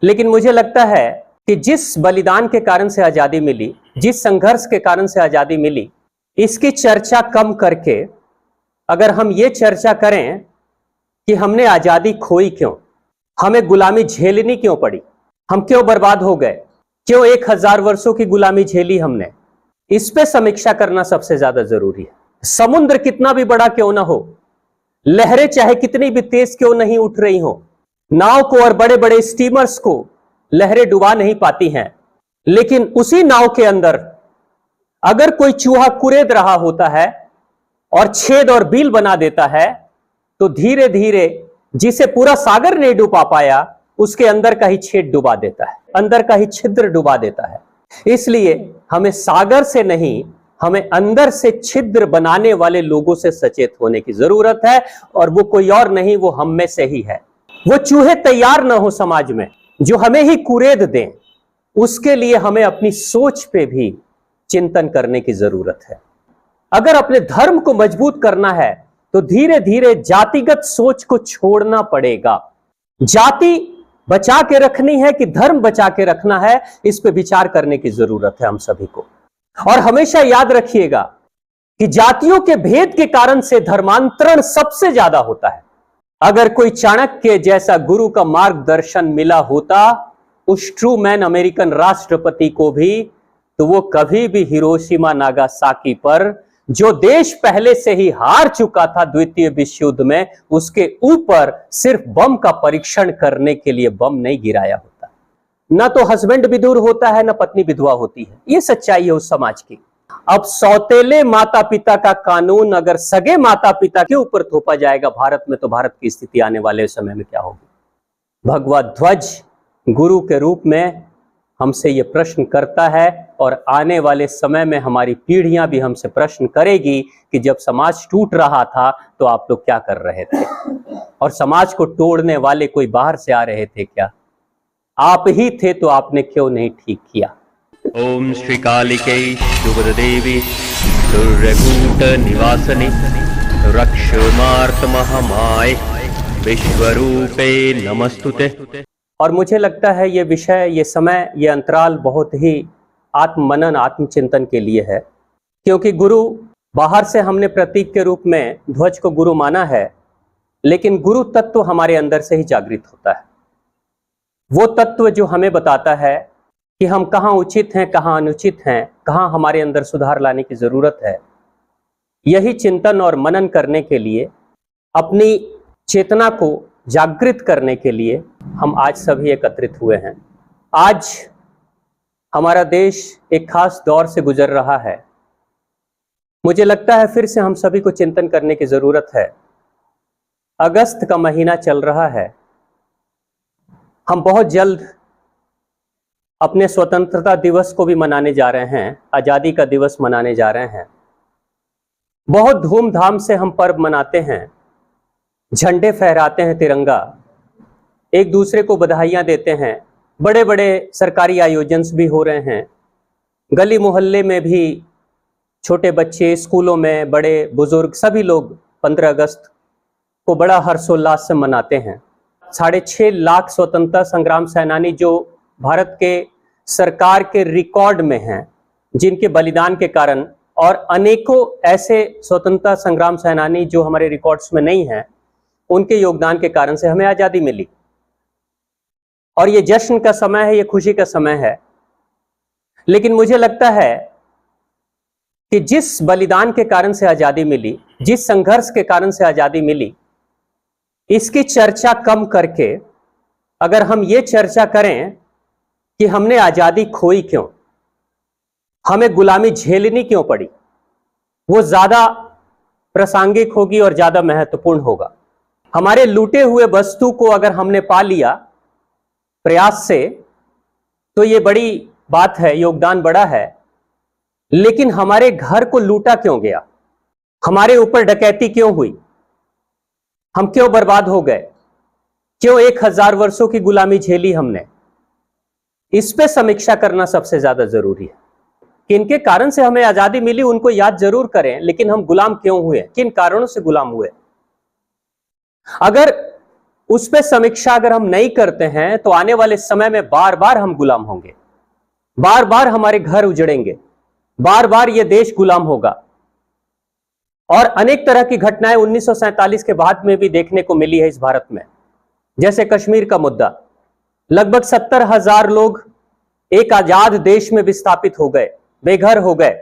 लेकिन मुझे लगता है कि जिस बलिदान के कारण से आजादी मिली, जिस संघर्ष के कारण से आजादी मिली, इसकी चर्चा कम करके अगर हम ये चर्चा करें कि हमने आजादी खोई क्यों, हमें गुलामी झेलनी क्यों पड़ी, हम क्यों बर्बाद हो गए, क्यों 1000 वर्षों की गुलामी झेली हमने, इस पे समीक्षा करना सबसे ज्यादा जरूरी है। समुद्र कितना भी बड़ा क्यों ना हो, लहरें चाहे कितनी भी तेज क्यों नहीं उठ रही हो, नाव को और बड़े बड़े स्टीमर्स को लहरें डुबा नहीं पाती हैं, लेकिन उसी नाव के अंदर अगर कोई चूहा कुरेद रहा होता है और छेद और बील बना देता है, तो धीरे धीरे जिसे पूरा सागर नहीं डुबा पाया उसके अंदर का ही छेद डुबा देता है, अंदर का ही छिद्र डुबा देता है। इसलिए हमें सागर से नहीं, हमें अंदर से छिद्र बनाने वाले लोगों से सचेत होने की जरूरत है, और वो कोई और नहीं, वो हम में से ही है। वो चूहे तैयार ना हो समाज में जो हमें ही कुरेद दें, उसके लिए हमें अपनी सोच पे भी चिंतन करने की जरूरत है। अगर अपने धर्म को मजबूत करना है तो धीरे धीरे जातिगत सोच को छोड़ना पड़ेगा। जाति बचा के रखनी है कि धर्म बचा के रखना है, इस पे विचार करने की जरूरत है हम सभी को। और हमेशा याद रखिएगा कि जातियों के भेद के कारण से धर्मांतरण सबसे ज्यादा होता है। अगर कोई चाणक्य जैसा गुरु का मार्गदर्शन मिला होता उस ट्रू मैन अमेरिकन राष्ट्रपति को भी, तो वो कभी भी हिरोशिमा नागासाकी पर, जो देश पहले से ही हार चुका था द्वितीय विश्व युद्ध में, उसके ऊपर सिर्फ बम का परीक्षण करने के लिए बम नहीं गिराया होता। ना तो हस्बैंड विधुर होता है, ना पत्नी विधवा होती है। ये सच्चाई है उस समाज की। अब सौतेले माता पिता का कानून अगर सगे माता पिता के ऊपर थोपा जाएगा भारत में, तो भारत की स्थिति आने वाले समय में क्या होगी। भगवा ध्वज गुरु के रूप में हमसे ये प्रश्न करता है, और आने वाले समय में हमारी पीढ़ियां भी हमसे प्रश्न करेगी कि जब समाज टूट रहा था तो आप लोग क्या कर रहे थे, और समाज को तोड़ने वाले कोई बाहर से आ रहे थे क्या? आप ही थे तो आपने क्यों नहीं ठीक किया। ओम श्री कालिके शुभदेवी दुर्गूट निवासने रक्षमार्त महामाय विश्वरूपे नमस्तुते। और मुझे लगता है ये विषय, ये समय, ये अंतराल बहुत ही आत्ममनन, आत्मचिंतन के लिए है, क्योंकि गुरु बाहर से हमने प्रतीक के रूप में ध्वज को गुरु माना है, लेकिन गुरु तत्व हमारे अंदर से ही जागृत होता है। वो तत्व जो हमें बताता है कि हम कहाँ उचित हैं, कहाँ अनुचित हैं, कहाँ हमारे अंदर सुधार लाने की जरूरत है। यही चिंतन और मनन करने के लिए, अपनी चेतना को जागृत करने के लिए हम आज सभी एकत्रित हुए हैं। आज हमारा देश एक खास दौर से गुजर रहा है। मुझे लगता है फिर से हम सभी को चिंतन करने की जरूरत है। अगस्त का महीना चल रहा है। हम बहुत जल्द अपने स्वतंत्रता दिवस को भी मनाने जा रहे हैं, आजादी का दिवस मनाने जा रहे हैं। बहुत धूमधाम से हम पर्व मनाते हैं, झंडे फहराते हैं, तिरंगा, एक दूसरे को बधाइयां देते हैं, बड़े बड़े सरकारी आयोजन भी हो रहे हैं। गली मोहल्ले में भी छोटे बच्चे, स्कूलों में बड़े बुजुर्ग, सभी लोग 15 अगस्त को बड़ा हर्षोल्लास से मनाते हैं। 6.5 लाख स्वतंत्रता संग्राम सेनानी जो भारत के सरकार के रिकॉर्ड में हैं, जिनके बलिदान के कारण, और अनेकों ऐसे स्वतंत्रता संग्राम सेनानी जो हमारे रिकॉर्ड्स में नहीं हैं, उनके योगदान के कारण से हमें आजादी मिली। और ये जश्न का समय है, ये खुशी का समय है। लेकिन मुझे लगता है कि जिस बलिदान के कारण से आजादी मिली, जिस संघर्ष के कारण से आजादी मिली, इसकी चर्चा कम करके अगर हम ये चर्चा करें कि हमने आजादी खोई क्यों, हमें गुलामी झेलनी क्यों पड़ी, वो ज्यादा प्रासंगिक होगी और ज्यादा महत्वपूर्ण होगा। हमारे लूटे हुए वस्तु को अगर हमने पा लिया प्रयास से, तो ये बड़ी बात है, योगदान बड़ा है। लेकिन हमारे घर को लूटा क्यों गया, हमारे ऊपर डकैती क्यों हुई, हम क्यों बर्बाद हो गए, क्यों 1000 वर्षों की गुलामी झेली हमने, इस पे समीक्षा करना सबसे ज्यादा जरूरी है। किनके कारण से हमें आजादी मिली उनको याद जरूर करें, लेकिन हम गुलाम क्यों हुए, किन कारणों से गुलाम हुए। अगर उस पर समीक्षा अगर हम नहीं करते हैं तो आने वाले समय में बार बार हम गुलाम होंगे, बार बार हमारे घर उजड़ेंगे, बार बार यह देश गुलाम होगा। और अनेक तरह की घटनाएं 1947 के बाद में भी देखने को मिली है इस भारत में, जैसे कश्मीर का मुद्दा। लगभग 70,000 लोग एक आजाद देश में विस्थापित हो गए, बेघर हो गए,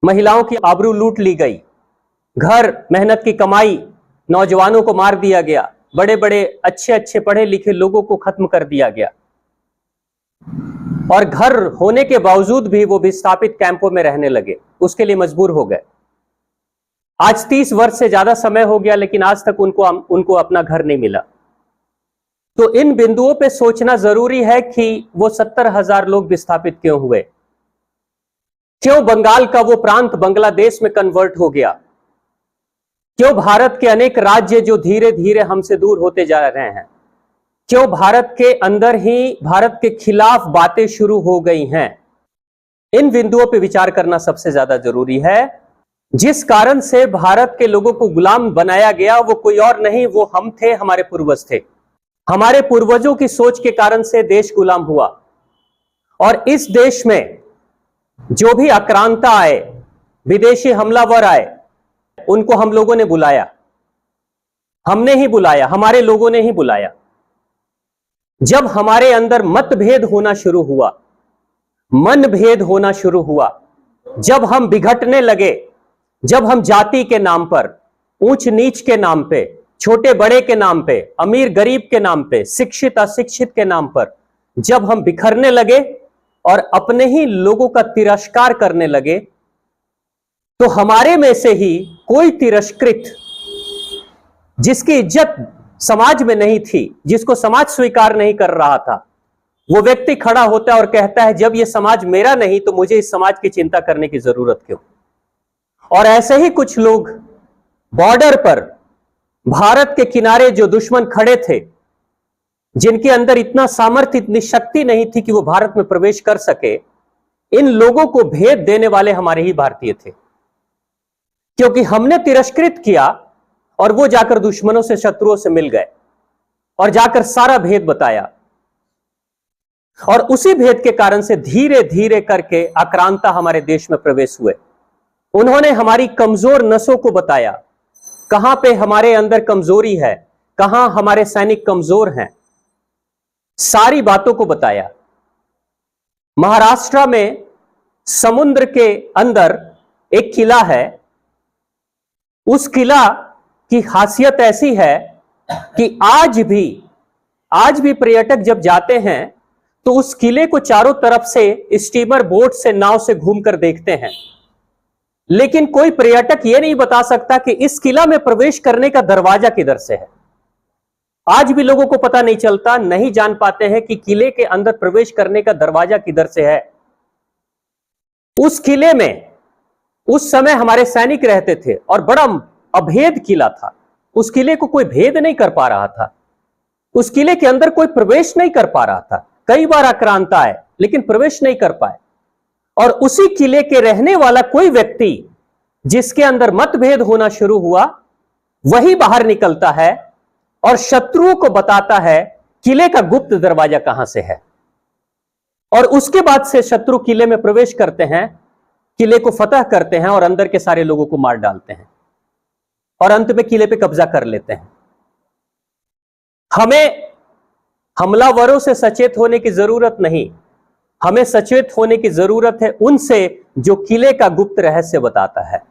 महिलाओं की आबरू लूट ली गई, घर, मेहनत की कमाई, नौजवानों को मार दिया गया, बड़े बड़े अच्छे अच्छे पढ़े लिखे लोगों को खत्म कर दिया गया, और घर होने के बावजूद भी वो विस्थापित कैंपों में रहने लगे, उसके लिए मजबूर हो गए। आज 30 वर्ष से ज्यादा समय हो गया, लेकिन आज तक उनको अपना घर नहीं मिला। तो इन बिंदुओं पे सोचना जरूरी है कि वो 70,000 लोग विस्थापित क्यों हुए, क्यों बंगाल का वो प्रांत बांग्लादेश में कन्वर्ट हो गया, क्यों भारत के अनेक राज्य जो धीरे धीरे हमसे दूर होते जा रहे हैं, क्यों भारत के अंदर ही भारत के खिलाफ बातें शुरू हो गई हैं। इन बिंदुओं पे विचार करना सबसे ज्यादा जरूरी है। जिस कारण से भारत के लोगों को गुलाम बनाया गया वो कोई और नहीं, वो हम थे, हमारे पूर्वज थे। हमारे पूर्वजों की सोच के कारण से देश गुलाम हुआ, और इस देश में जो भी आक्रांता आए, विदेशी हमलावर आए, उनको हम लोगों ने बुलाया, हमने ही बुलाया, हमारे लोगों ने ही बुलाया। जब हमारे अंदर मतभेद होना शुरू हुआ, मनभेद होना शुरू हुआ, जब हम बिघटने लगे, जब हम जाति के नाम पर, ऊंच नीच के नाम पे, छोटे बड़े के नाम पे, अमीर गरीब के नाम पे, शिक्षित अशिक्षित के नाम पर जब हम बिखरने लगे और अपने ही लोगों का तिरस्कार करने लगे, तो हमारे में से ही कोई तिरस्कृत, जिसकी इज्जत समाज में नहीं थी, जिसको समाज स्वीकार नहीं कर रहा था, वो व्यक्ति खड़ा होता है और कहता है जब ये समाज मेरा नहीं तो मुझे इस समाज की चिंता करने की जरूरत क्यों। और ऐसे ही कुछ लोग बॉर्डर पर, भारत के किनारे जो दुश्मन खड़े थे, जिनके अंदर इतना सामर्थ्य, इतनी शक्ति नहीं थी कि वो भारत में प्रवेश कर सके, इन लोगों को भेद देने वाले हमारे ही भारतीय थे, क्योंकि हमने तिरस्कृत किया और वो जाकर दुश्मनों से, शत्रुओं से मिल गए और जाकर सारा भेद बताया। और उसी भेद के कारण से धीरे धीरे करके आक्रांता हमारे देश में प्रवेश हुए। उन्होंने हमारी कमजोर नसों को बताया, कहां पे हमारे अंदर कमजोरी है, कहां हमारे सैनिक कमजोर हैं, सारी बातों को बताया। महाराष्ट्र में समुद्र के अंदर एक किला है। उस किला की खासियत ऐसी है कि आज भी पर्यटक जब जाते हैं तो उस किले को चारों तरफ से स्टीमर बोट से, नाव से घूमकर देखते हैं, लेकिन कोई पर्यटक यह नहीं बता सकता कि इस किला में प्रवेश करने का दरवाजा किधर से है। आज भी लोगों को पता नहीं चलता, नहीं जान पाते हैं कि किले के अंदर प्रवेश करने का दरवाजा किधर से है। उस किले में उस समय हमारे सैनिक रहते थे और बड़ा अभेद किला था। उस किले को कोई भेद नहीं कर पा रहा था, उस किले के अंदर कोई प्रवेश नहीं कर पा रहा था। कई बार आक्रांता आए लेकिन प्रवेश नहीं कर पाए। और उसी किले के रहने वाला कोई व्यक्ति जिसके अंदर मतभेद होना शुरू हुआ, वही बाहर निकलता है और शत्रुओं को बताता है किले का गुप्त दरवाजा कहां से है। और उसके बाद से शत्रु किले में प्रवेश करते हैं, किले को फतह करते हैं और अंदर के सारे लोगों को मार डालते हैं और अंत में किले पे कब्जा कर लेते हैं। हमें हमलावरों से सचेत होने की जरूरत नहीं, हमें सचेत होने की जरूरत है उनसे जो किले का गुप्त रहस्य बताता है,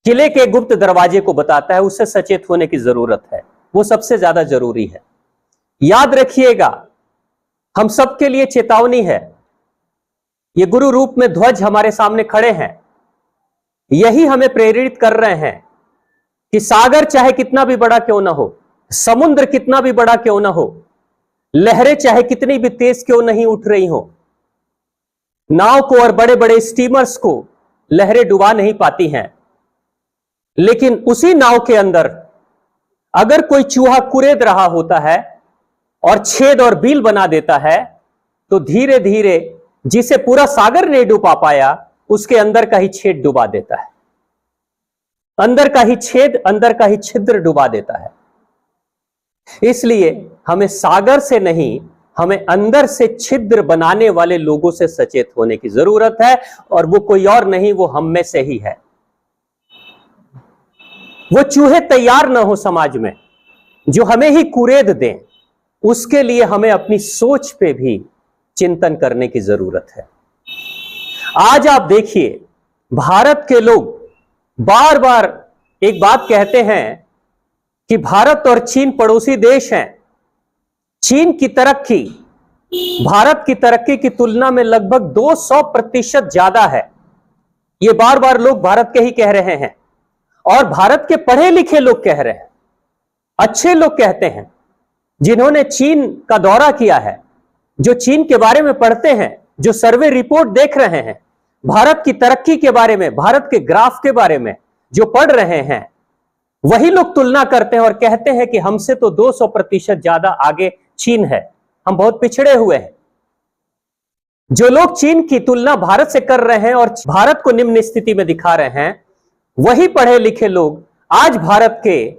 किले के गुप्त दरवाजे को बताता है, उससे सचेत होने की जरूरत है। वो सबसे ज्यादा जरूरी है। याद रखिएगा, हम सबके लिए चेतावनी है। ये गुरु रूप में ध्वज हमारे सामने खड़े हैं, यही हमें प्रेरित कर रहे हैं कि सागर चाहे कितना भी बड़ा क्यों ना हो, समुद्र कितना भी बड़ा क्यों ना हो, लहरें चाहे कितनी भी तेज क्यों नहीं उठ रही हो, नाव को और बड़े बड़े स्टीमर्स को लहरें डुबा नहीं पाती हैं, लेकिन उसी नाव के अंदर अगर कोई चूहा कुरेद रहा होता है और छेद और बील बना देता है, तो धीरे धीरे जिसे पूरा सागर नहीं डुबा पाया, उसके अंदर का ही छेद डुबा देता है, अंदर का ही छेद, अंदर का ही छिद्र डुबा देता है। इसलिए हमें सागर से नहीं, हमें अंदर से छिद्र बनाने वाले लोगों से सचेत होने की जरूरत है, और वो कोई और नहीं, वो हम में से ही है। वो चूहे तैयार ना हो समाज में जो हमें ही कुरेद दें, उसके लिए हमें अपनी सोच पे भी चिंतन करने की जरूरत है। आज आप देखिए, भारत के लोग बार बार एक बात कहते हैं कि भारत और चीन पड़ोसी देश हैं। चीन की तरक्की भारत की तरक्की की तुलना में लगभग 200% ज्यादा है। ये बार बार लोग भारत के ही कह रहे हैं, और भारत के पढ़े लिखे लोग कह रहे हैं, अच्छे लोग कहते हैं, जिन्होंने चीन का दौरा किया है, जो चीन के बारे में पढ़ते हैं, जो सर्वे रिपोर्ट देख रहे हैं, भारत की तरक्की के बारे में, भारत के ग्राफ के बारे में जो पढ़ रहे हैं, वही लोग तुलना करते हैं और कहते हैं कि हमसे तो 200% ज्यादा आगे चीन है, हम बहुत पिछड़े हुए हैं। जो लोग चीन की तुलना भारत से कर रहे हैं और भारत को निम्न स्थिति में दिखा रहे हैं, वही पढ़े लिखे लोग आज भारत के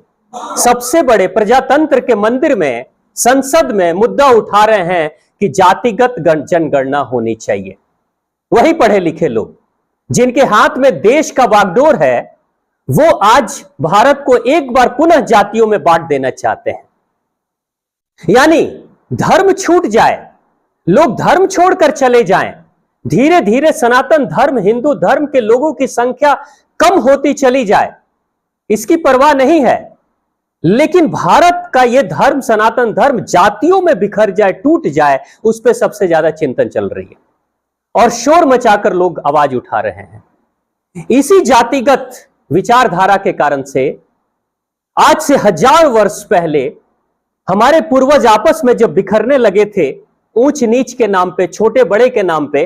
सबसे बड़े प्रजातंत्र के मंदिर में, संसद में मुद्दा उठा रहे हैं कि जातिगत जनगणना होनी चाहिए। वही पढ़े लिखे लोग जिनके हाथ में देश का बागडोर है, वो आज भारत को एक बार पुनः जातियों में बांट देना चाहते हैं। यानी धर्म छूट जाए, लोग धर्म छोड़कर चले जाएं, धीरे धीरे सनातन धर्म, हिंदू धर्म के लोगों की संख्या कम होती चली जाए, इसकी परवाह नहीं है। लेकिन भारत का यह धर्म, सनातन धर्म, जातियों में बिखर जाए, टूट जाए, उस पर सबसे ज्यादा चिंतन चल रही है और शोर मचाकर लोग आवाज उठा रहे हैं। इसी जातिगत विचारधारा के कारण से आज से 1000 वर्ष पहले हमारे पूर्वज आपस में जब बिखरने लगे थे, ऊंच नीच के नाम पे, छोटे बड़े के नाम पे,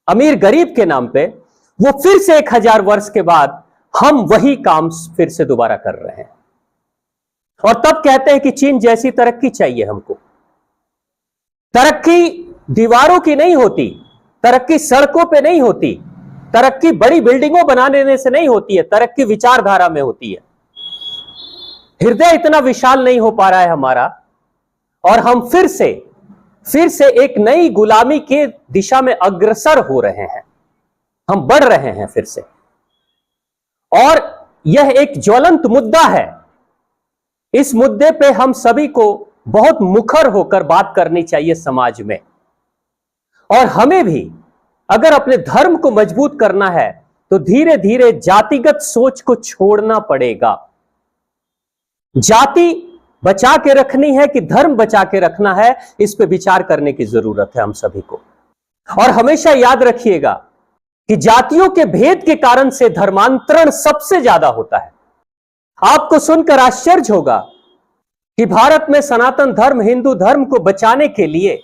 अमीर गरीब के नाम पे, वो फिर से 1000 वर्ष के बाद हम वही काम फिर से दोबारा कर रहे हैं। और तब कहते हैं कि चीन जैसी तरक्की चाहिए हमको। तरक्की दीवारों की नहीं होती, तरक्की सड़कों पे नहीं होती, तरक्की बड़ी बिल्डिंगों बना देने से नहीं होती है, तरक्की विचारधारा में होती है। हृदय इतना विशाल नहीं हो पा रहा है हमारा, और हम फिर से एक नई गुलामी के दिशा में अग्रसर हो रहे हैं, हम बढ़ रहे हैं फिर से। और यह एक ज्वलंत मुद्दा है। इस मुद्दे पे हम सभी को बहुत मुखर होकर बात करनी चाहिए समाज में। और हमें भी अगर अपने धर्म को मजबूत करना है तो धीरे धीरे जातिगत सोच को छोड़ना पड़ेगा। जाति बचा के रखनी है कि धर्म बचा के रखना है, इस पे विचार करने की जरूरत है हम सभी को। और हमेशा याद रखिएगा कि जातियों के भेद के कारण से धर्मांतरण सबसे ज्यादा होता है। आपको सुनकर आश्चर्य होगा कि भारत में सनातन धर्म, हिंदू धर्म को बचाने के लिए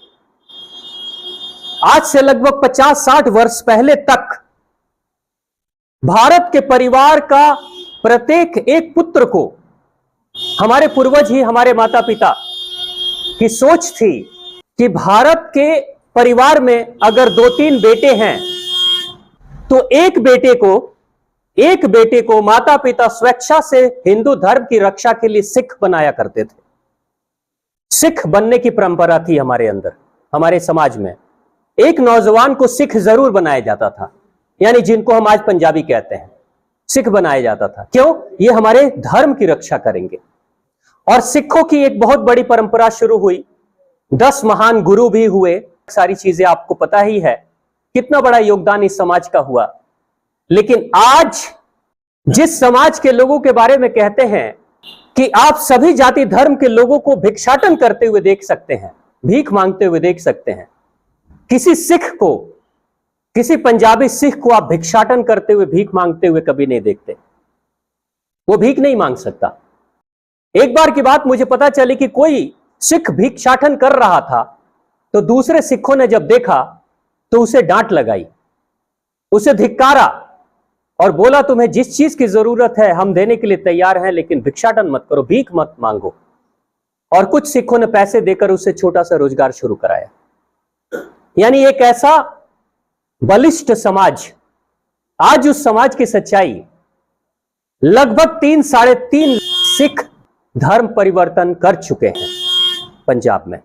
आज से लगभग 50-60 वर्ष पहले तक भारत के परिवार का प्रत्येक एक पुत्र को, हमारे पूर्वज ही, हमारे माता पिता की सोच थी कि भारत के परिवार में अगर 2-3 बेटे हैं तो एक बेटे को माता पिता स्वेच्छा से हिंदू धर्म की रक्षा के लिए सिख बनाया करते थे। सिख बनने की परंपरा थी हमारे अंदर, हमारे समाज में। एक नौजवान को सिख जरूर बनाया जाता था, यानी जिनको हम आज पंजाबी कहते हैं, सिख बनाया जाता था। क्यों? ये हमारे धर्म की रक्षा करेंगे। और सिखों की एक बहुत बड़ी परंपरा शुरू हुई, 10 महान गुरु भी हुए, सारी चीजें आपको पता ही है, कितना बड़ा योगदान इस समाज का हुआ। लेकिन आज जिस समाज के लोगों के बारे में कहते हैं कि आप सभी जाति धर्म के लोगों को भिक्षाटन करते हुए देख सकते हैं, भीख मांगते हुए देख सकते हैं, किसी सिख को, किसी पंजाबी सिख को आप भिक्षाटन करते हुए, भीख मांगते हुए कभी नहीं देखते। वो भीख नहीं मांग सकता। एक बार की बात मुझे पता चली कि कोई सिख भिक्षाटन कर रहा था, तो दूसरे सिखों ने जब देखा तो उसे डांट लगाई, उसे धिक्कारा और बोला तुम्हें जिस चीज की जरूरत है हम देने के लिए तैयार हैं, लेकिन भिक्षाटन मत करो, भीख मत मांगो। और कुछ सिखों ने पैसे देकर उसे छोटा सा रोजगार शुरू कराया। यानी एक ऐसा बलिष्ठ समाज, आज उस समाज की सच्चाई, लगभग 3-3.5 सिख धर्म परिवर्तन कर चुके हैं। पंजाब में।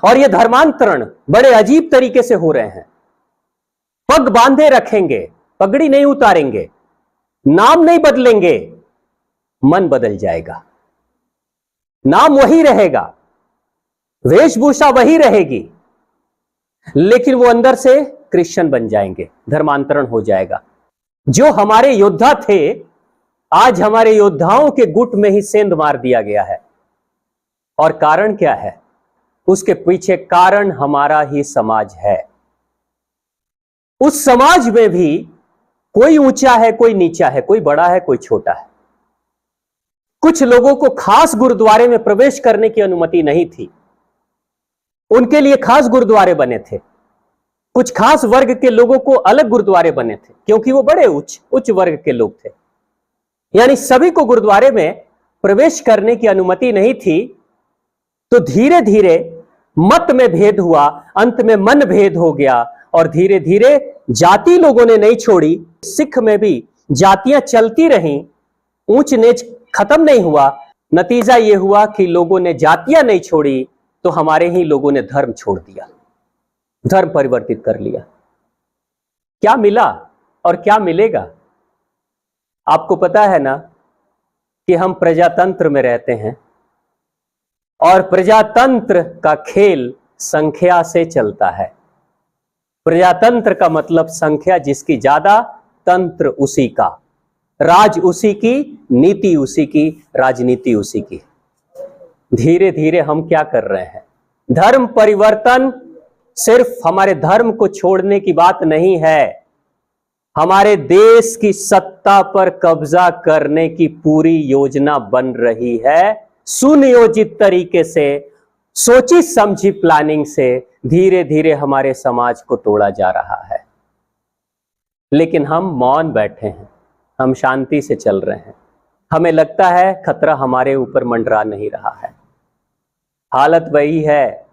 और ये धर्मांतरण बड़े अजीब तरीके से हो रहे हैं। पग बांधे रखेंगे, पगड़ी नहीं उतारेंगे, नाम नहीं बदलेंगे, मन बदल जाएगा। नाम वही रहेगा, वेशभूषा वही रहेगी, लेकिन वो अंदर से क्रिश्चियन बन जाएंगे, धर्मांतरण हो जाएगा। जो हमारे योद्धा थे, आज हमारे योद्धाओं के गुट में ही सेंध मार दिया गया है। और कारण क्या है? उसके पीछे कारण हमारा ही समाज है। उस समाज में भी कोई ऊंचा है, कोई नीचा है, कोई बड़ा है, कोई छोटा है। कुछ लोगों को खास गुरुद्वारे में प्रवेश करने की अनुमति नहीं थी, उनके लिए खास गुरुद्वारे बने थे। कुछ खास वर्ग के लोगों को अलग गुरुद्वारे बने थे, क्योंकि वो बड़े उच्च वर्ग के लोग थे। यानी सभी को गुरुद्वारे में प्रवेश करने की अनुमति नहीं थी। तो धीरे धीरे मत में भेद हुआ, अंत में मन भेद हो गया, और धीरे धीरे जाति लोगों ने नहीं छोड़ी। सिख में भी जातियां चलती रहीं, ऊंच नीच खत्म नहीं हुआ। नतीजा यह हुआ कि लोगों ने जातियां नहीं छोड़ी, तो हमारे ही लोगों ने धर्म छोड़ दिया, धर्म परिवर्तित कर लिया। क्या मिला और क्या मिलेगा? आपको पता है ना कि हम प्रजातंत्र में रहते हैं, और प्रजातंत्र का खेल संख्या से चलता है। प्रजातंत्र का मतलब संख्या जिसकी ज्यादा, तंत्र उसी का, राज उसी की, नीति उसी की, राजनीति उसी की। धीरे धीरे हम क्या कर रहे हैं? धर्म परिवर्तन सिर्फ हमारे धर्म को छोड़ने की बात नहीं है, हमारे देश की सत्ता पर कब्जा करने की पूरी योजना बन रही है। सुनियोजित तरीके से, सोची समझी प्लानिंग से धीरे धीरे हमारे समाज को तोड़ा जा रहा है। लेकिन हम मौन बैठे हैं, हम शांति से चल रहे हैं। हमें लगता है खतरा हमारे ऊपर मंडरा नहीं रहा है। हालत वही है,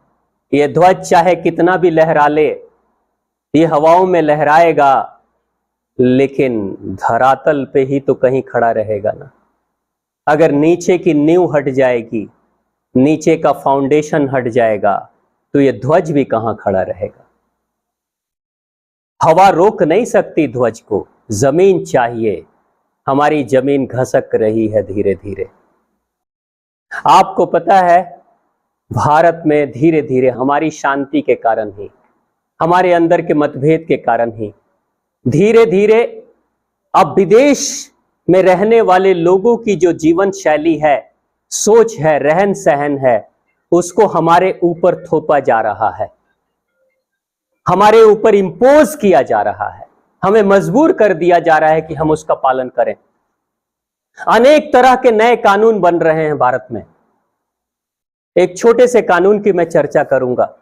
ये ध्वज चाहे कितना भी लहरा ले, ये हवाओं में लहराएगा, लेकिन धरातल पे ही तो कहीं खड़ा रहेगा ना। अगर नीचे की नींव हट जाएगी, नीचे का फाउंडेशन हट जाएगा, तो ये ध्वज भी कहां खड़ा रहेगा। हवा रोक नहीं सकती ध्वज को, जमीन चाहिए। हमारी जमीन घसक रही है धीरे धीरे। आपको पता है, भारत में धीरे धीरे हमारी शांति के कारण ही, हमारे अंदर के मतभेद के कारण ही धीरे धीरे अब विदेश में रहने वाले लोगों की जो जीवन शैली है, सोच है, रहन सहन है, उसको हमारे ऊपर थोपा जा रहा है, हमारे ऊपर इंपोज किया जा रहा है, हमें मजबूर कर दिया जा रहा है कि हम उसका पालन करें। अनेक तरह के नए कानून बन रहे हैं भारत में। एक छोटे से कानून की मैं चर्चा करूंगा।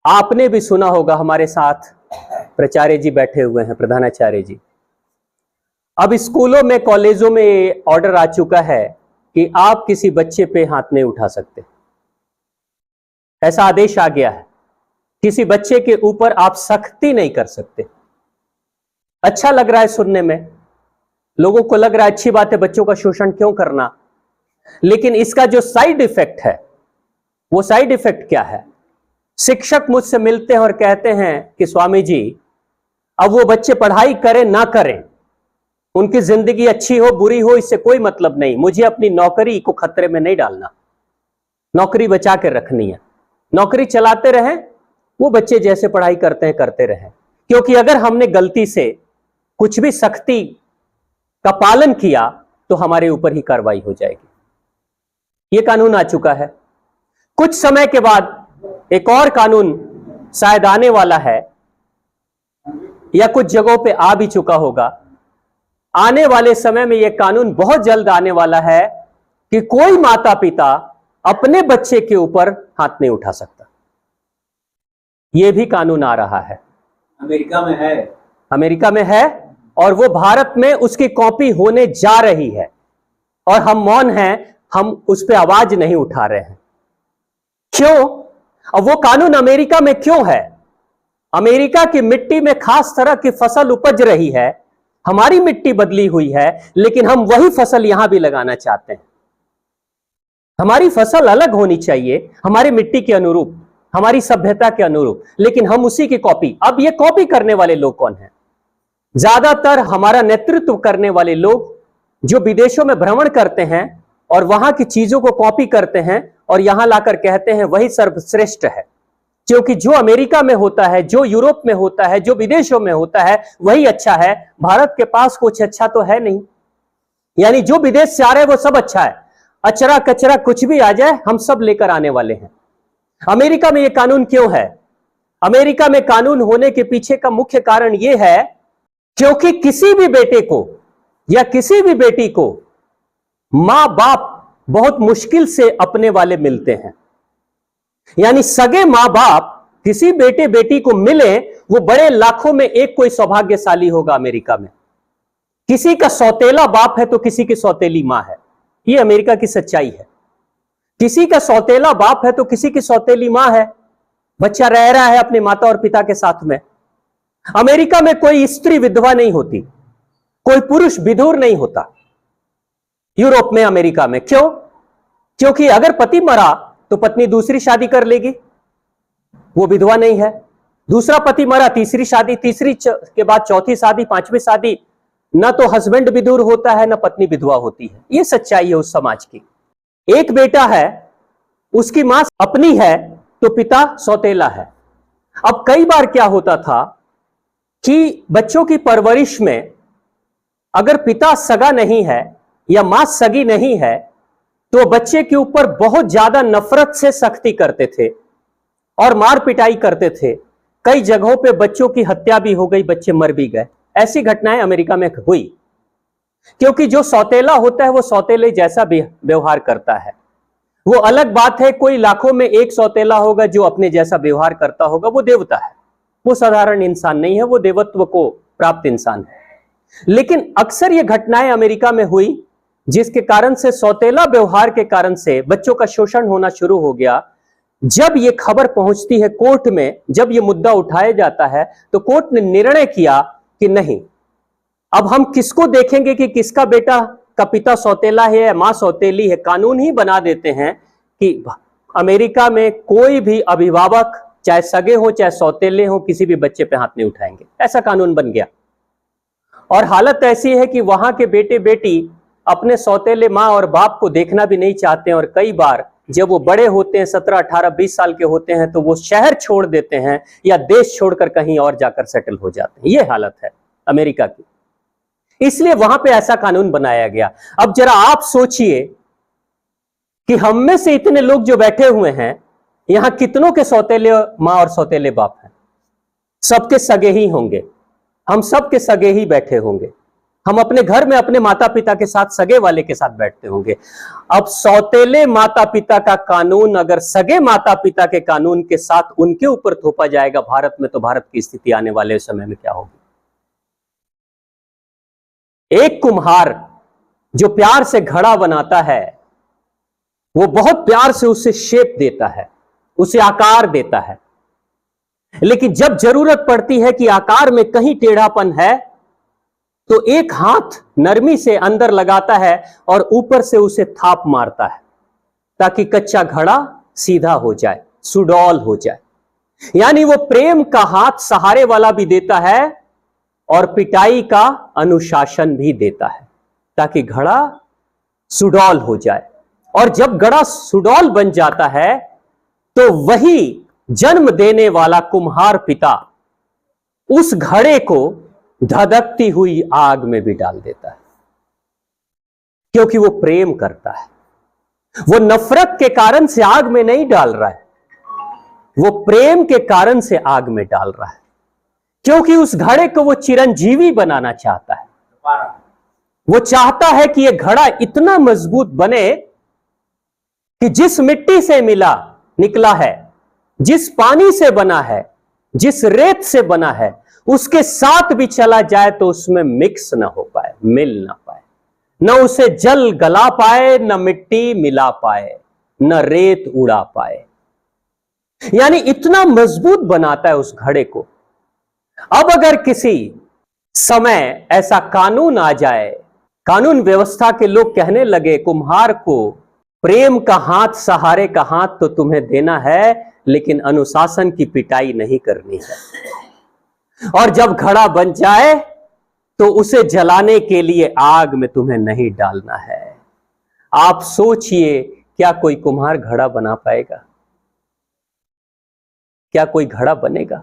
आपने भी सुना होगा, हमारे साथ प्राचार्य जी बैठे हुए हैं, प्रधानाचार्य जी। अब स्कूलों में, कॉलेजों में ऑर्डर आ चुका है कि आप किसी बच्चे पे हाथ नहीं उठा सकते। ऐसा आदेश आ गया है, किसी बच्चे के ऊपर आप सख्ती नहीं कर सकते। अच्छा लग रहा है सुनने में, लोगों को लग रहा है अच्छी बात है, बच्चों का शोषण क्यों करना। लेकिन इसका जो साइड इफेक्ट है, वो साइड इफेक्ट क्या है? शिक्षक मुझसे मिलते हैं और कहते हैं कि स्वामी जी, अब वो बच्चे पढ़ाई करें ना करें, उनकी जिंदगी अच्छी हो बुरी हो, इससे कोई मतलब नहीं, मुझे अपनी नौकरी को खतरे में नहीं डालना, नौकरी बचा के रखनी है, नौकरी चलाते रहें, वो बच्चे जैसे पढ़ाई करते हैं करते रहें। क्योंकि अगर हमने गलती से कुछ भी सख्ती का पालन किया तो हमारे ऊपर ही कार्रवाई हो जाएगी। ये कानून आ चुका है। कुछ समय के बाद एक और कानून शायद आने वाला है, या कुछ जगहों पे आ भी चुका होगा। आने वाले समय में यह कानून बहुत जल्द आने वाला है कि कोई माता पिता अपने बच्चे के ऊपर हाथ नहीं उठा सकता। यह भी कानून आ रहा है, अमेरिका में है, अमेरिका में है, और वो भारत में उसकी कॉपी होने जा रही है। और हम मौन हैं, हम उस पर आवाज नहीं उठा रहे हैं। क्यों? अब वो कानून अमेरिका में क्यों है? अमेरिका की मिट्टी में खास तरह की फसल उपज रही है, हमारी मिट्टी बदली हुई है, लेकिन हम वही फसल यहां भी लगाना चाहते हैं। हमारी फसल अलग होनी चाहिए, हमारी मिट्टी के अनुरूप, हमारी सभ्यता के अनुरूप, लेकिन हम उसी की कॉपी। अब ये कॉपी करने वाले लोग कौन हैं? ज्यादातर हमारा नेतृत्व करने वाले लोग जो विदेशों में भ्रमण करते हैं और वहां की चीजों को कॉपी करते हैं और यहां लाकर कहते हैं वही सर्वश्रेष्ठ है, क्योंकि जो अमेरिका में होता है, जो यूरोप में होता है, जो विदेशों में होता है वही अच्छा है। भारत के पास कुछ अच्छा तो है नहीं, यानी जो विदेश से आ रहे हैं वो सब अच्छा है, अचरा कचरा कुछ भी आ जाए हम सब लेकर आने वाले हैं। अमेरिका में यह कानून क्यों है? अमेरिका में कानून होने के पीछे का मुख्य कारण यह है क्योंकि किसी भी बेटे को या किसी भी बेटी को मां बाप बहुत मुश्किल से अपने वाले मिलते हैं, यानी सगे मां बाप किसी बेटे बेटी को मिले वो बड़े लाखों में एक कोई सौभाग्यशाली होगा। अमेरिका में किसी का सौतेला बाप है तो किसी की सौतेली मां है, यह अमेरिका की सच्चाई है। किसी का सौतेला बाप है तो किसी की सौतेली मां है, बच्चा रह रहा है अपने माता और पिता के साथ में। अमेरिका में कोई स्त्री विधवा नहीं होती, कोई पुरुष विधुर नहीं होता। यूरोप में, अमेरिका में क्यों? क्योंकि अगर पति मरा तो पत्नी दूसरी शादी कर लेगी, वो विधवा नहीं है। दूसरा पति मरा, तीसरी शादी, तीसरी के बाद चौथी शादी, पांचवी शादी। ना तो हस्बैंड विधुर होता है ना पत्नी विधवा होती है, यह सच्चाई है उस समाज की। एक बेटा है, उसकी मां अपनी है तो पिता सौतेला है। अब कई बार क्या होता था कि बच्चों की परवरिश में अगर पिता सगा नहीं है या मां सगी नहीं है तो बच्चे के ऊपर बहुत ज्यादा नफरत से सख्ती करते थे और मार पिटाई करते थे। कई जगहों पे बच्चों की हत्या भी हो गई, बच्चे मर भी गए। ऐसी घटनाएं अमेरिका में हुई, क्योंकि जो सौतेला होता है वो सौतेले जैसा व्यवहार करता है। वो अलग बात है, कोई लाखों में एक सौतेला होगा जो अपने जैसा व्यवहार करता होगा, वो देवता है, वो साधारण इंसान नहीं है, वो देवत्व को प्राप्त इंसान है। लेकिन अक्सर ये घटनाएं अमेरिका में हुई जिसके कारण से सौतेला व्यवहार के कारण से बच्चों का शोषण होना शुरू हो गया। जब ये खबर पहुंचती है कोर्ट में, जब ये मुद्दा उठाया जाता है तो कोर्ट ने निर्णय किया कि नहीं, अब हम किसको देखेंगे कि किसका बेटा का पिता सौतेला है या मां सौतेली है। कानून ही बना देते हैं कि अमेरिका में कोई भी अभिभावक, चाहे सगे हो चाहे सौतेले हो, किसी भी बच्चे पे हाथ नहीं उठाएंगे। ऐसा कानून बन गया। और हालत ऐसी है कि वहां के बेटे बेटी अपने सौतेले मां और बाप को देखना भी नहीं चाहते हैं, और कई बार जब वो बड़े होते हैं, 17, 18, 20 साल के होते हैं, तो वो शहर छोड़ देते हैं या देश छोड़कर कहीं और जाकर सेटल हो जाते हैं। ये हालत है अमेरिका की, इसलिए वहां पे ऐसा कानून बनाया गया। अब जरा आप सोचिए कि हम में से इतने लोग जो बैठे हुए हैं, यहां कितनों के सौतेले मां और सौतेले बाप हैं? सबके सगे ही होंगे, हम सबके सगे ही बैठे होंगे। हम अपने घर में अपने माता पिता के साथ सगे वाले के साथ बैठते होंगे। अब सौतेले माता पिता का कानून अगर सगे माता पिता के कानून के साथ उनके ऊपर थोपा जाएगा भारत में, तो भारत की स्थिति आने वाले समय में क्या होगी? एक कुम्हार जो प्यार से घड़ा बनाता है, वो बहुत प्यार से उसे शेप देता है, उसे आकार देता है, लेकिन जब जरूरत पड़ती है कि आकार में कहीं टेढ़ापन है तो एक हाथ नरमी से अंदर लगाता है और ऊपर से उसे थाप मारता है ताकि कच्चा घड़ा सीधा हो जाए, सुडौल हो जाए। यानी वो प्रेम का हाथ सहारे वाला भी देता है और पिटाई का अनुशासन भी देता है ताकि घड़ा सुडौल हो जाए। और जब घड़ा सुडौल बन जाता है तो वही जन्म देने वाला कुम्हार पिता उस घड़े को धधकती हुई आग में भी डाल देता है, क्योंकि वो प्रेम करता है। वो नफरत के कारण से आग में नहीं डाल रहा है, वो प्रेम के कारण से आग में डाल रहा है, क्योंकि उस घड़े को वो चिरंजीवी बनाना चाहता है। वो चाहता है कि यह घड़ा इतना मजबूत बने कि जिस मिट्टी से निकला है, जिस पानी से बना है, जिस रेत से बना है, उसके साथ भी चला जाए तो उसमें मिक्स ना हो पाए, मिल ना पाए, न उसे जल गला पाए, न मिट्टी मिला पाए, न रेत उड़ा पाए। यानी इतना मजबूत बनाता है उस घड़े को। अब अगर किसी समय ऐसा कानून आ जाए, कानून व्यवस्था के लोग कहने लगे कुम्हार को प्रेम का हाथ, सहारे का हाथ तो तुम्हें देना है, लेकिन अनुशासन की पिटाई नहीं करनी है। और जब घड़ा बन जाए तो उसे जलाने के लिए आग में तुम्हें नहीं डालना है। आप सोचिए, क्या कोई कुम्हार घड़ा बना पाएगा? क्या कोई घड़ा बनेगा?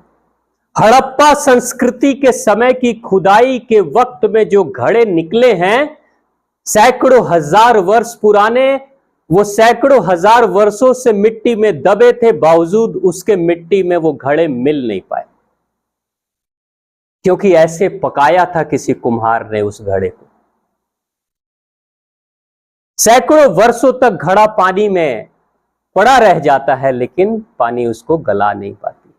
हड़प्पा संस्कृति के समय की खुदाई के वक्त में जो घड़े निकले हैं, सैकड़ों हजार वर्ष पुराने, वो सैकड़ों हजार वर्षों से मिट्टी में दबे थे, बावजूद उसके मिट्टी में वो घड़े मिल नहीं पाए, क्योंकि ऐसे पकाया था किसी कुम्हार ने उस घड़े को। सैकड़ों वर्षों तक घड़ा पानी में पड़ा रह जाता है, लेकिन पानी उसको गला नहीं पाती।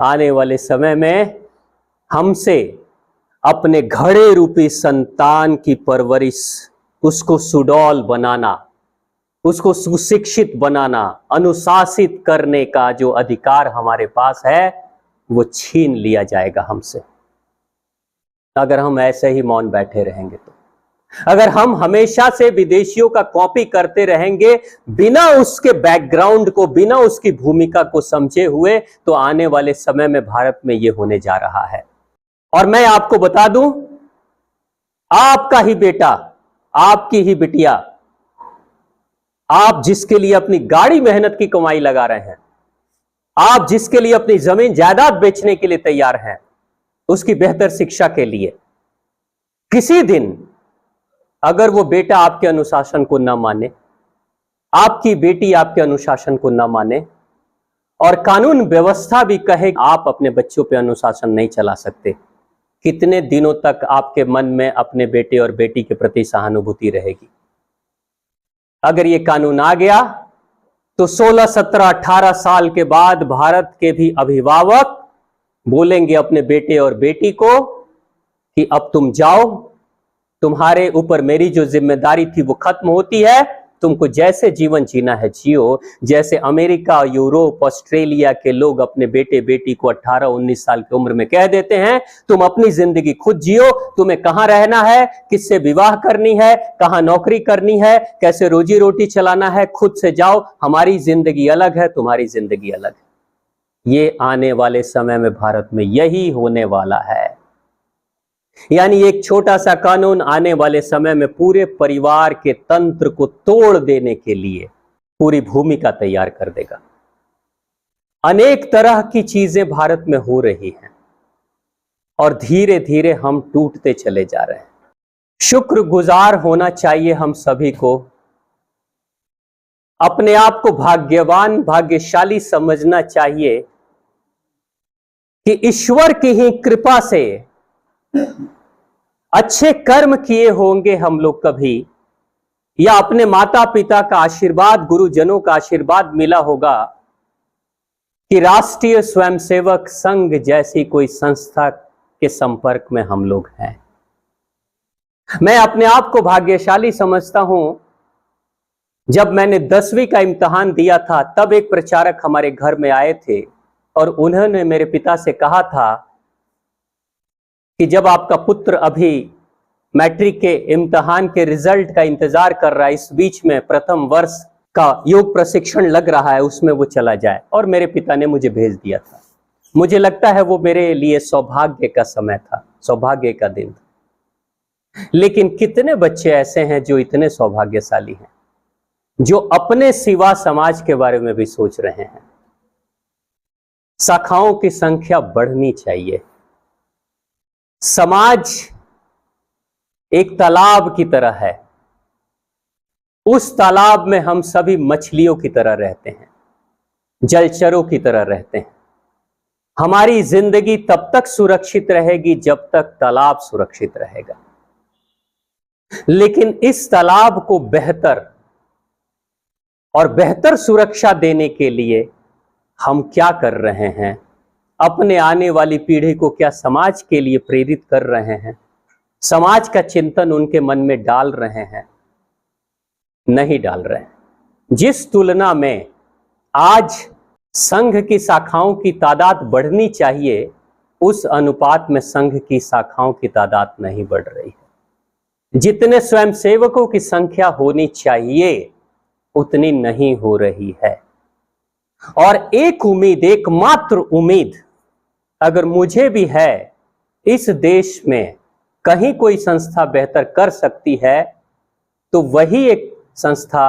आने वाले समय में हमसे अपने घड़े रूपी संतान की परवरिश, उसको सुडौल बनाना, उसको सुशिक्षित बनाना, अनुशासित करने का जो अधिकार हमारे पास है, वो छीन लिया जाएगा हमसे, अगर हम ऐसे ही मौन बैठे रहेंगे तो। अगर हम हमेशा से विदेशियों का कॉपी करते रहेंगे बिना उसके बैकग्राउंड को, बिना उसकी भूमिका को समझे हुए, तो आने वाले समय में भारत में यह होने जा रहा है। और मैं आपको बता दूं, आपका ही बेटा, आपकी ही बिटिया, आप जिसके लिए अपनी गाड़ी मेहनत की कमाई लगा रहे हैं, आप जिसके लिए अपनी जमीन जायदाद बेचने के लिए तैयार हैं, उसकी बेहतर शिक्षा के लिए, किसी दिन अगर वो बेटा आपके अनुशासन को ना माने, आपकी बेटी आपके अनुशासन को ना माने, और कानून व्यवस्था भी कहे आप अपने बच्चों पे अनुशासन नहीं चला सकते, कितने दिनों तक आपके मन में अपने बेटे और बेटी के प्रति सहानुभूति रहेगी? अगर ये कानून आ गया तो 16, 17, 18 साल के बाद भारत के भी अभिभावक बोलेंगे अपने बेटे और बेटी को कि अब तुम जाओ, तुम्हारे ऊपर मेरी जो जिम्मेदारी थी वो खत्म होती है, तुमको जैसे जीवन जीना है जियो। जैसे अमेरिका, यूरोप, ऑस्ट्रेलिया के लोग अपने बेटे बेटी को 18-19 साल की उम्र में कह देते हैं, तुम अपनी जिंदगी खुद जियो, तुम्हें कहां रहना है, किससे विवाह करनी है, कहां नौकरी करनी है, कैसे रोजी रोटी चलाना है, खुद से जाओ, हमारी जिंदगी अलग है, तुम्हारी जिंदगी अलग है। ये आने वाले समय में भारत में यही होने वाला है। यानी एक छोटा सा कानून आने वाले समय में पूरे परिवार के तंत्र को तोड़ देने के लिए पूरी भूमिका तैयार कर देगा। अनेक तरह की चीजें भारत में हो रही हैं और धीरे धीरे हम टूटते चले जा रहे हैं। शुक्रगुजार होना चाहिए हम सभी को, अपने आप को भाग्यवान, भाग्यशाली समझना चाहिए कि ईश्वर की ही कृपा से अच्छे कर्म किए होंगे हम लोग कभी, या अपने माता पिता का आशीर्वाद, गुरुजनों का आशीर्वाद मिला होगा कि राष्ट्रीय स्वयंसेवक संघ जैसी कोई संस्था के संपर्क में हम लोग हैं। मैं अपने आप को भाग्यशाली समझता हूं। जब मैंने 10वीं का इम्तिहान दिया था, तब एक प्रचारक हमारे घर में आए थे और उन्होंने मेरे पिता से कहा था कि जब आपका पुत्र अभी मैट्रिक के इम्तिहान के रिजल्ट का इंतजार कर रहा है, इस बीच में प्रथम वर्ष का योग प्रशिक्षण लग रहा है, उसमें वो चला जाए। और मेरे पिता ने मुझे भेज दिया था। मुझे लगता है वो मेरे लिए सौभाग्य का समय था, सौभाग्य का दिन था। लेकिन कितने बच्चे ऐसे हैं जो इतने सौभाग्यशाली हैं, जो अपने सिवा समाज के बारे में भी सोच रहे हैं। शाखाओं की संख्या बढ़नी चाहिए। समाज एक तालाब की तरह है, उस तालाब में हम सभी मछलियों की तरह रहते हैं, जलचरों की तरह रहते हैं। हमारी जिंदगी तब तक सुरक्षित रहेगी जब तक तालाब सुरक्षित रहेगा। लेकिन इस तालाब को बेहतर और बेहतर सुरक्षा देने के लिए हम क्या कर रहे हैं? अपने आने वाली पीढ़ी को क्या समाज के लिए प्रेरित कर रहे हैं? समाज का चिंतन उनके मन में डाल रहे हैं? नहीं डाल रहे हैं। जिस तुलना में आज संघ की शाखाओं की तादाद बढ़नी चाहिए, उस अनुपात में संघ की शाखाओं की तादाद नहीं बढ़ रही है। जितने स्वयंसेवकों की संख्या होनी चाहिए उतनी नहीं हो रही है। और एक उम्मीद, एकमात्र उम्मीद अगर मुझे भी है, इस देश में कहीं कोई संस्था बेहतर कर सकती है तो वही एक संस्था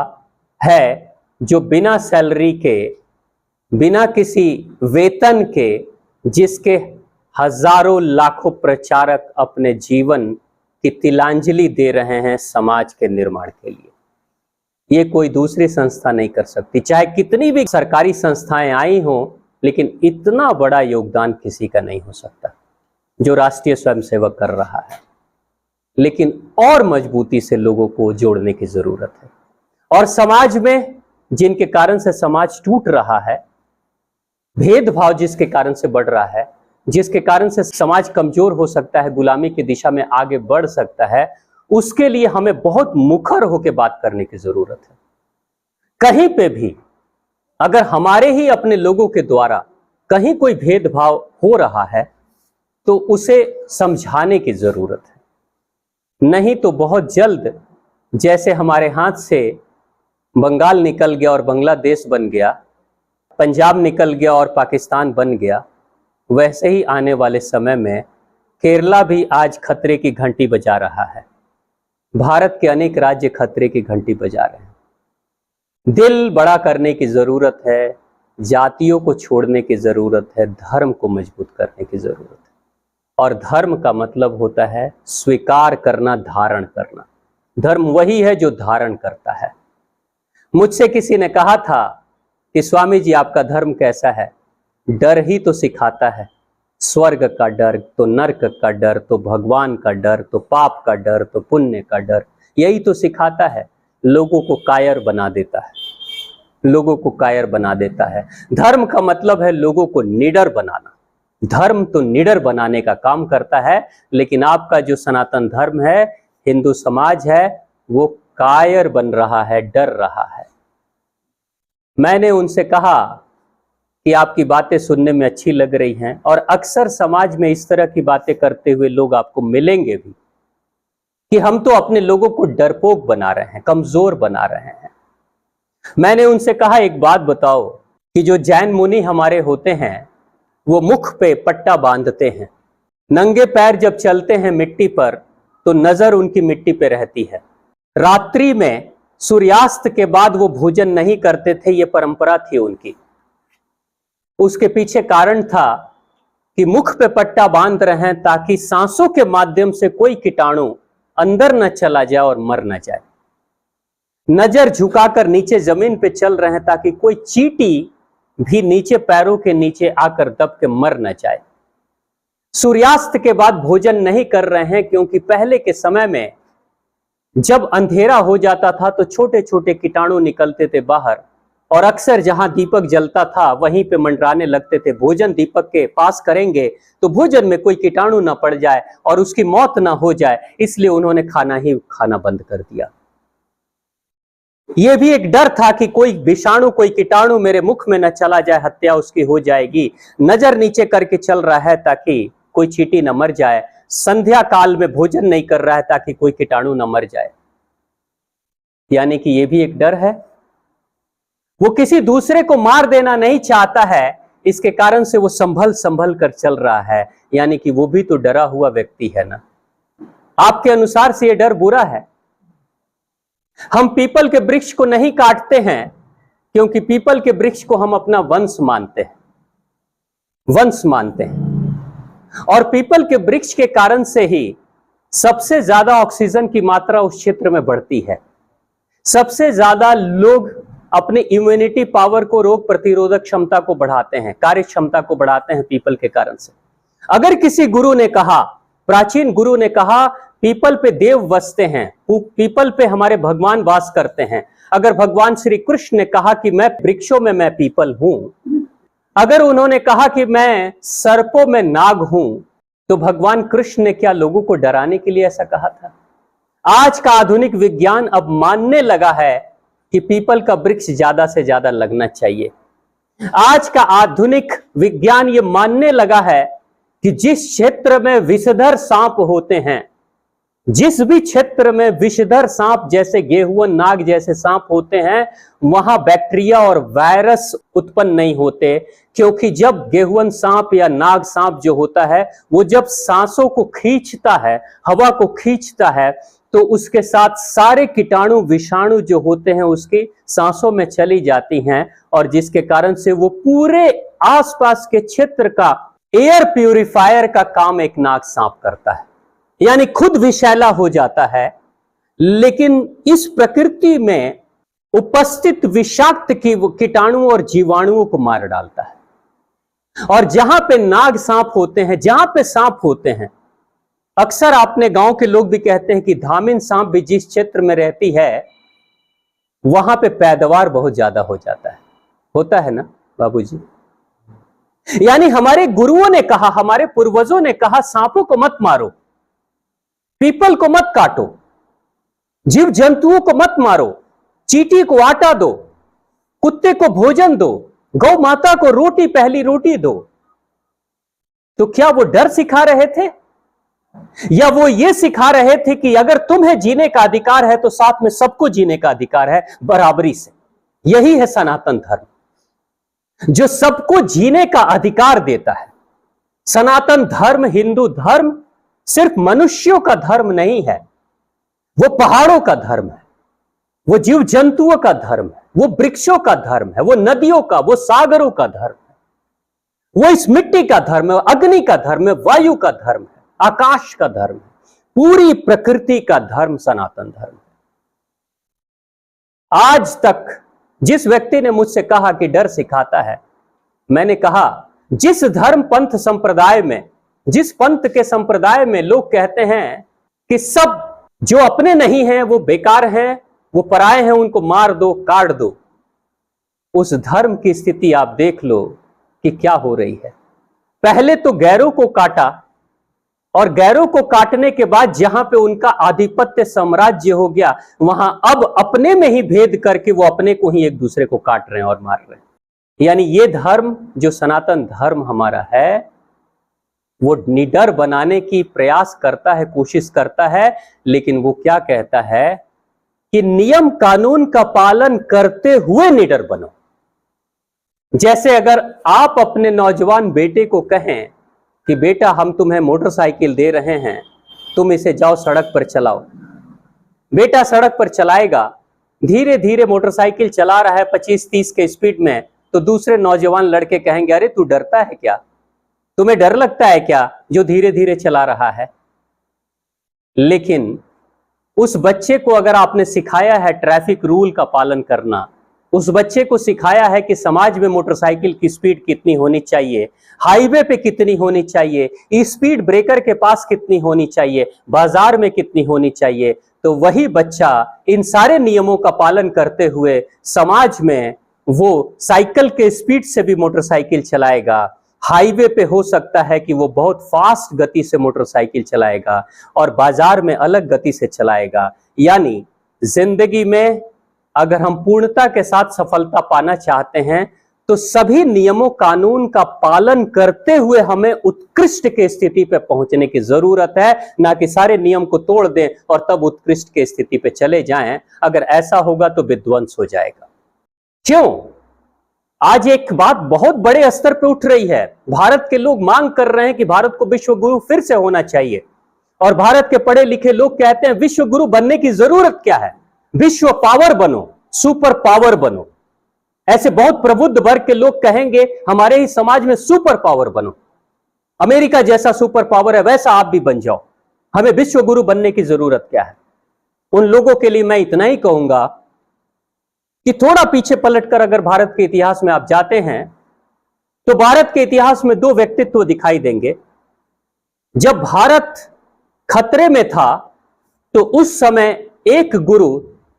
है जो बिना सैलरी के, बिना किसी वेतन के, जिसके हजारों लाखों प्रचारक अपने जीवन की तिलांजलि दे रहे हैं समाज के निर्माण के लिए। ये कोई दूसरी संस्था नहीं कर सकती, चाहे कितनी भी सरकारी संस्थाएं आई हों, लेकिन इतना बड़ा योगदान किसी का नहीं हो सकता जो राष्ट्रीय स्वयंसेवक कर रहा है। लेकिन और मजबूती से लोगों को जोड़ने की जरूरत है। और समाज में जिनके कारण से समाज टूट रहा है, भेदभाव जिसके कारण से बढ़ रहा है, जिसके कारण से समाज कमजोर हो सकता है, गुलामी की दिशा में आगे बढ़ सकता है, उसके लिए हमें बहुत मुखर होकर बात करने की जरूरत है। कहीं पे भी अगर हमारे ही अपने लोगों के द्वारा कहीं कोई भेदभाव हो रहा है तो उसे समझाने की जरूरत है। नहीं तो बहुत जल्द जैसे हमारे हाथ से बंगाल निकल गया और बांग्लादेश बन गया, पंजाब निकल गया और पाकिस्तान बन गया, वैसे ही आने वाले समय में केरला भी आज खतरे की घंटी बजा रहा है। भारत के अनेक राज्य खतरे की घंटी बजा रहे हैं। दिल बड़ा करने की जरूरत है, जातियों को छोड़ने की जरूरत है, धर्म को मजबूत करने की जरूरत है। और धर्म का मतलब होता है स्वीकार करना, धारण करना। धर्म वही है जो धारण करता है। मुझसे किसी ने कहा था कि स्वामी जी आपका धर्म कैसा है? डर ही तो सिखाता है। स्वर्ग का डर, तो नरक का डर, तो भगवान का डर, तो पाप का डर, तो पुण्य का डर, यही तो सिखाता है। लोगों को कायर बना देता है, लोगों को कायर बना देता है। धर्म का मतलब है लोगों को निडर बनाना। धर्म तो निडर बनाने का काम करता है, लेकिन आपका जो सनातन धर्म है, हिंदू समाज है, वो कायर बन रहा है, डर रहा है। मैंने उनसे कहा कि आपकी बातें सुनने में अच्छी लग रही हैं और अक्सर समाज में इस तरह की बातें करते हुए लोग आपको मिलेंगे भी कि हम तो अपने लोगों को डरपोक बना रहे हैं, कमजोर बना रहे हैं। मैंने उनसे कहा एक बात बताओ कि जो जैन मुनि हमारे होते हैं वो मुख पे पट्टा बांधते हैं, नंगे पैर जब चलते हैं मिट्टी पर तो नजर उनकी मिट्टी पे रहती है। रात्रि में सूर्यास्त के बाद वो भोजन नहीं करते थे, ये परंपरा थी उनकी। उसके पीछे कारण था कि मुख पे पट्टा बांध रहे हैं ताकि सांसों के माध्यम से कोई कीटाणु अंदर न चला जाए और मर न जाए। नजर झुकाकर नीचे जमीन पे चल रहे हैं ताकि कोई चींटी भी नीचे पैरों के नीचे आकर दब के मर न जाए। सूर्यास्त के बाद भोजन नहीं कर रहे हैं क्योंकि पहले के समय में जब अंधेरा हो जाता था तो छोटे छोटे कीटाणु निकलते थे बाहर और अक्सर जहां दीपक जलता था वहीं पे मंडराने लगते थे। भोजन दीपक के पास करेंगे तो भोजन में कोई कीटाणु ना पड़ जाए और उसकी मौत ना हो जाए, इसलिए उन्होंने खाना ही खाना बंद कर दिया। यह भी एक डर था कि कोई विषाणु, कोई कीटाणु मेरे मुख में न चला जाए, हत्या उसकी हो जाएगी। नजर नीचे करके चल रहा है ताकि कोई चींटी न मर जाए। संध्या काल में भोजन नहीं कर रहा है ताकि कोई कीटाणु न मर जाए। यानी कि यह भी एक डर है। वो किसी दूसरे को मार देना नहीं चाहता है, इसके कारण से वो संभल संभल कर चल रहा है। यानी कि वो भी तो डरा हुआ व्यक्ति है ना। आपके अनुसार से ये डर बुरा है। हम पीपल के वृक्ष को नहीं काटते हैं क्योंकि पीपल के वृक्ष को हम अपना वंश मानते हैं, वंश मानते हैं। और पीपल के वृक्ष के कारण से ही सबसे ज्यादा ऑक्सीजन की मात्रा उस क्षेत्र में बढ़ती है। सबसे ज्यादा लोग अपनी इम्यूनिटी पावर को, रोग प्रतिरोधक क्षमता को बढ़ाते हैं, कार्य क्षमता को बढ़ाते हैं पीपल के कारण से। अगर किसी गुरु ने कहा, प्राचीन गुरु ने कहा पीपल पे देव बसते हैं, पीपल पे हमारे भगवान वास करते हैं। अगर भगवान श्री कृष्ण ने कहा कि मैं वृक्षों में मैं पीपल हूं, अगर उन्होंने कहा कि मैं सर्पों में नाग हूं, तो भगवान कृष्ण ने क्या लोगों को डराने के लिए ऐसा कहा था? आज का आधुनिक विज्ञान अब मानने लगा है कि पीपल का वृक्ष ज्यादा से ज्यादा लगना चाहिए। आज का आधुनिक विज्ञान ये मानने लगा है कि जिस क्षेत्र में विषधर सांप होते हैं जिस भी क्षेत्र में विषधर सांप जैसे गेहुअन नाग जैसे सांप होते हैं वहां बैक्टीरिया और वायरस उत्पन्न नहीं होते, क्योंकि जब गेहुअन सांप या नाग सांप जो होता है वो जब सांसों को खींचता है, हवा को खींचता है, तो उसके साथ सारे कीटाणु विषाणु जो होते हैं उसकी सांसों में चली जाती हैं, और जिसके कारण से वो पूरे आसपास के क्षेत्र का एयर प्यूरिफायर का काम एक नाग सांप करता है, यानी खुद विषैला हो जाता है, लेकिन इस प्रकृति में उपस्थित विषाक्त कीटाणुओं और जीवाणुओं को मार डालता है। और जहां पे नाग सांप होते हैं, जहां पे सांप होते हैं, अक्सर आपने गांव के लोग भी कहते हैं कि धामिन सांप भी जिस क्षेत्र में रहती है वहां पे पैदावार बहुत ज्यादा हो जाता है, होता है ना बाबूजी। यानी हमारे गुरुओं ने कहा, हमारे पूर्वजों ने कहा, सांपों को मत मारो, पीपल को मत काटो, जीव जंतुओं को मत मारो, चींटी को आटा दो, कुत्ते को भोजन दो, गौ माता को रोटी, पहली रोटी दो। तो क्या वो डर सिखा रहे थे, या वो ये सिखा रहे थे कि अगर तुम्हें जीने का अधिकार है तो साथ में सबको जीने का अधिकार है बराबरी से? यही है सनातन धर्म, जो सबको जीने का अधिकार देता है। सनातन धर्म, हिंदू धर्म सिर्फ मनुष्यों का धर्म नहीं है, वो पहाड़ों का धर्म है, वो जीव जंतुओं का धर्म है, वो वृक्षों का धर्म है, वो नदियों का, वो सागरों का धर्म है, वो इस मिट्टी का धर्म है, अग्नि का धर्म है, वायु का धर्म है, आकाश का धर्म है, पूरी प्रकृति का धर्म सनातन धर्म है। आज तक जिस व्यक्ति ने मुझसे कहा कि डर सिखाता है, मैंने कहा जिस धर्म पंथ संप्रदाय में, जिस पंथ के संप्रदाय में लोग कहते हैं कि सब जो अपने नहीं हैं वो बेकार हैं, वो पराये हैं, उनको मार दो, काट दो, उस धर्म की स्थिति आप देख लो कि क्या हो रही है। पहले तो गैरों को काटा, और गैरों को काटने के बाद जहां पे उनका आधिपत्य साम्राज्य हो गया, वहां अब अपने में ही भेद करके वो अपने को ही एक दूसरे को काट रहे हैं और मार रहे हैं। यानी ये धर्म जो सनातन धर्म हमारा है वो निडर बनाने की प्रयास करता है, कोशिश करता है, लेकिन वो क्या कहता है कि नियम कानून का पालन करते हुए निडर बनो। जैसे अगर आप अपने नौजवान बेटे को कहें कि बेटा हम तुम्हें मोटरसाइकिल दे रहे हैं, तुम इसे जाओ सड़क पर चलाओ, बेटा सड़क पर चलाएगा, धीरे धीरे मोटरसाइकिल चला रहा है 25-30 के स्पीड में, तो दूसरे नौजवान लड़के कहेंगे अरे तू डरता है क्या, तुम्हें डर लगता है क्या जो धीरे धीरे चला रहा है। लेकिन उस बच्चे को अगर आपने सिखाया है ट्रैफिक रूल का पालन करना, उस बच्चे को सिखाया है कि समाज में मोटरसाइकिल की स्पीड कितनी होनी चाहिए, हाईवे पे कितनी होनी चाहिए, स्पीड ब्रेकर के पास कितनी होनी चाहिए, बाजार में कितनी होनी चाहिए, तो वही बच्चा इन सारे नियमों का पालन करते हुए समाज में वो साइकिल के स्पीड से भी मोटरसाइकिल चलाएगा। हाईवे पे हो सकता है कि वो बहुत फास्ट गति से मोटरसाइकिल चलाएगा और बाजार में अलग गति से चलाएगा। यानी जिंदगी में अगर हम पूर्णता के साथ सफलता पाना चाहते हैं तो सभी नियमों कानून का पालन करते हुए हमें उत्कृष्ट के स्थिति पे पहुंचने की जरूरत है, ना कि सारे नियम को तोड़ दें और तब उत्कृष्ट के स्थिति पे चले जाएं। अगर ऐसा होगा तो विध्वंस हो जाएगा। क्यों? आज एक बात बहुत बड़े स्तर पे उठ रही है। भारत के लोग मांग कर रहे हैं कि भारत को विश्व गुरु फिर से होना चाहिए, और भारत के पढ़े लिखे लोग कहते हैं विश्व गुरु बनने की जरूरत क्या है, विश्व पावर बनो, सुपर पावर बनो। ऐसे बहुत प्रबुद्ध वर्ग के लोग कहेंगे हमारे ही समाज में सुपर पावर बनो, अमेरिका जैसा सुपर पावर है वैसा आप भी बन जाओ, हमें विश्व गुरु बनने की जरूरत क्या है। उन लोगों के लिए मैं इतना ही कहूंगा कि थोड़ा पीछे पलटकर अगर भारत के इतिहास में आप जाते हैं तो भारत के इतिहास में दो व्यक्तित्व दिखाई देंगे। जब भारत खतरे में था तो उस समय एक गुरु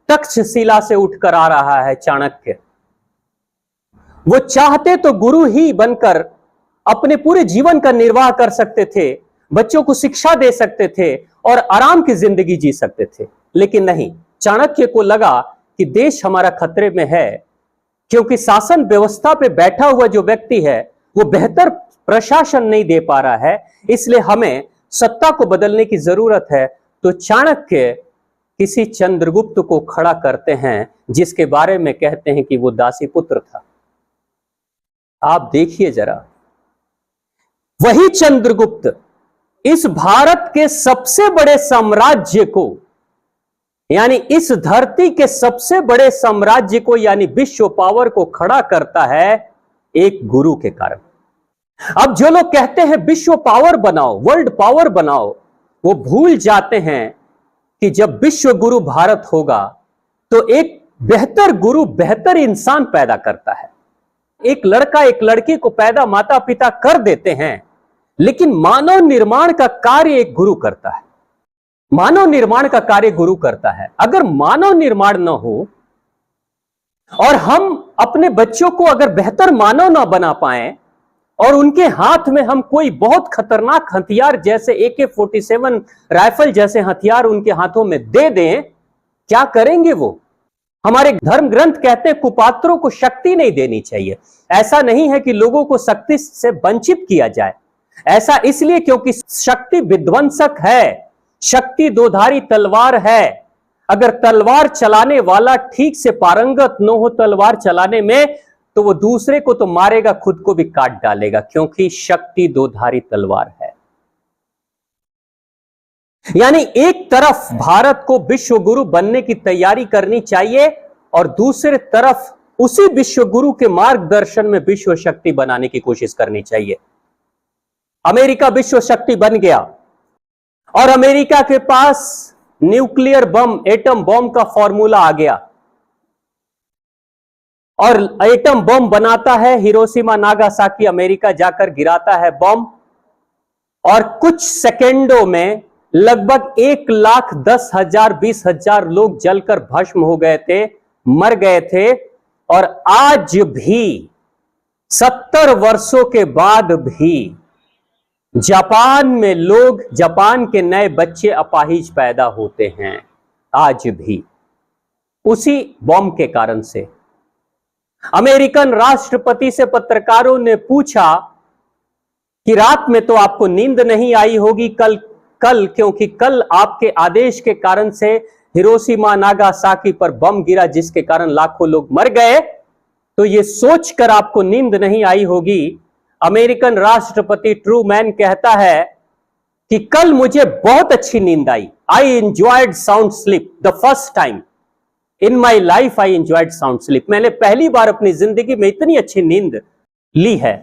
तक्षशिला से उठकर आ रहा है, चाणक्य। वो चाहते तो गुरु ही बनकर अपने पूरे जीवन का निर्वाह कर सकते थे, बच्चों को शिक्षा दे सकते थे और आराम की जिंदगी जी सकते थे, लेकिन नहीं। चाणक्य को लगा कि देश हमारा खतरे में है, क्योंकि शासन व्यवस्था पे बैठा हुआ जो व्यक्ति है वो बेहतर प्रशासन नहीं दे पा रहा है, इसलिए हमें सत्ता को बदलने की जरूरत है। तो चाणक्य किसी चंद्रगुप्त को खड़ा करते हैं जिसके बारे में कहते हैं कि वो दासी पुत्र था। आप देखिए जरा, वही चंद्रगुप्त इस भारत के सबसे बड़े साम्राज्य को, यानी इस धरती के सबसे बड़े साम्राज्य को, यानी विश्व पावर को खड़ा करता है एक गुरु के कारण। अब जो लोग कहते हैं विश्व पावर बनाओ, वर्ल्ड पावर बनाओ, वो भूल जाते हैं कि जब विश्व गुरु भारत होगा तो एक बेहतर गुरु बेहतर इंसान पैदा करता है। एक लड़का एक लड़की को पैदा माता पिता कर देते हैं, लेकिन मानव निर्माण का कार्य एक गुरु करता है। मानव निर्माण का कार्य गुरु करता है। अगर मानव निर्माण न हो और हम अपने बच्चों को अगर बेहतर मानव ना बना पाए और उनके हाथ में हम कोई बहुत खतरनाक हथियार जैसे AK-47 राइफल जैसे हथियार उनके हाथों में दे दें, क्या करेंगे वो? हमारे धर्म ग्रंथ कहते हैं कुपात्रों को शक्ति नहीं देनी चाहिए। ऐसा नहीं है कि लोगों को शक्ति से वंचित किया जाए, ऐसा इसलिए क्योंकि शक्ति विध्वंसक है, शक्ति दोधारी तलवार है। अगर तलवार चलाने वाला ठीक से पारंगत न हो तलवार चलाने में, तो वो दूसरे को तो मारेगा, खुद को भी काट डालेगा, क्योंकि शक्ति दोधारी तलवार है। यानी एक तरफ भारत को विश्व गुरु बनने की तैयारी करनी चाहिए और दूसरे तरफ उसी विश्व गुरु के मार्गदर्शन में विश्व शक्ति बनाने की कोशिश करनी चाहिए। अमेरिका विश्व शक्ति बन गया और अमेरिका के पास न्यूक्लियर बम, एटम बम का फॉर्मूला आ गया और एटम बम बनाता है। हिरोशिमा नागासाकी अमेरिका जाकर गिराता है बम और कुछ सेकेंडों में लगभग 1,10,000 20,000 लोग जलकर भस्म हो गए थे, मर गए थे। और आज भी 70 वर्षों के बाद भी जापान में लोग, जापान के नए बच्चे अपाहिज पैदा होते हैं आज भी, उसी बम के कारण से। अमेरिकन राष्ट्रपति से पत्रकारों ने पूछा कि रात में तो आपको नींद नहीं आई होगी कल क्योंकि कल आपके आदेश के कारण से हिरोशिमा नागासाकी पर बम गिरा जिसके कारण लाखों लोग मर गए, तो ये सोचकर आपको नींद नहीं आई होगी। अमेरिकन राष्ट्रपति ट्रूमैन कहता है कि कल मुझे बहुत अच्छी नींद आई। I enjoyed sound sleep the first time in my life. I enjoyed sound sleep. मैंने पहली बार अपनी जिंदगी में इतनी अच्छी नींद ली है।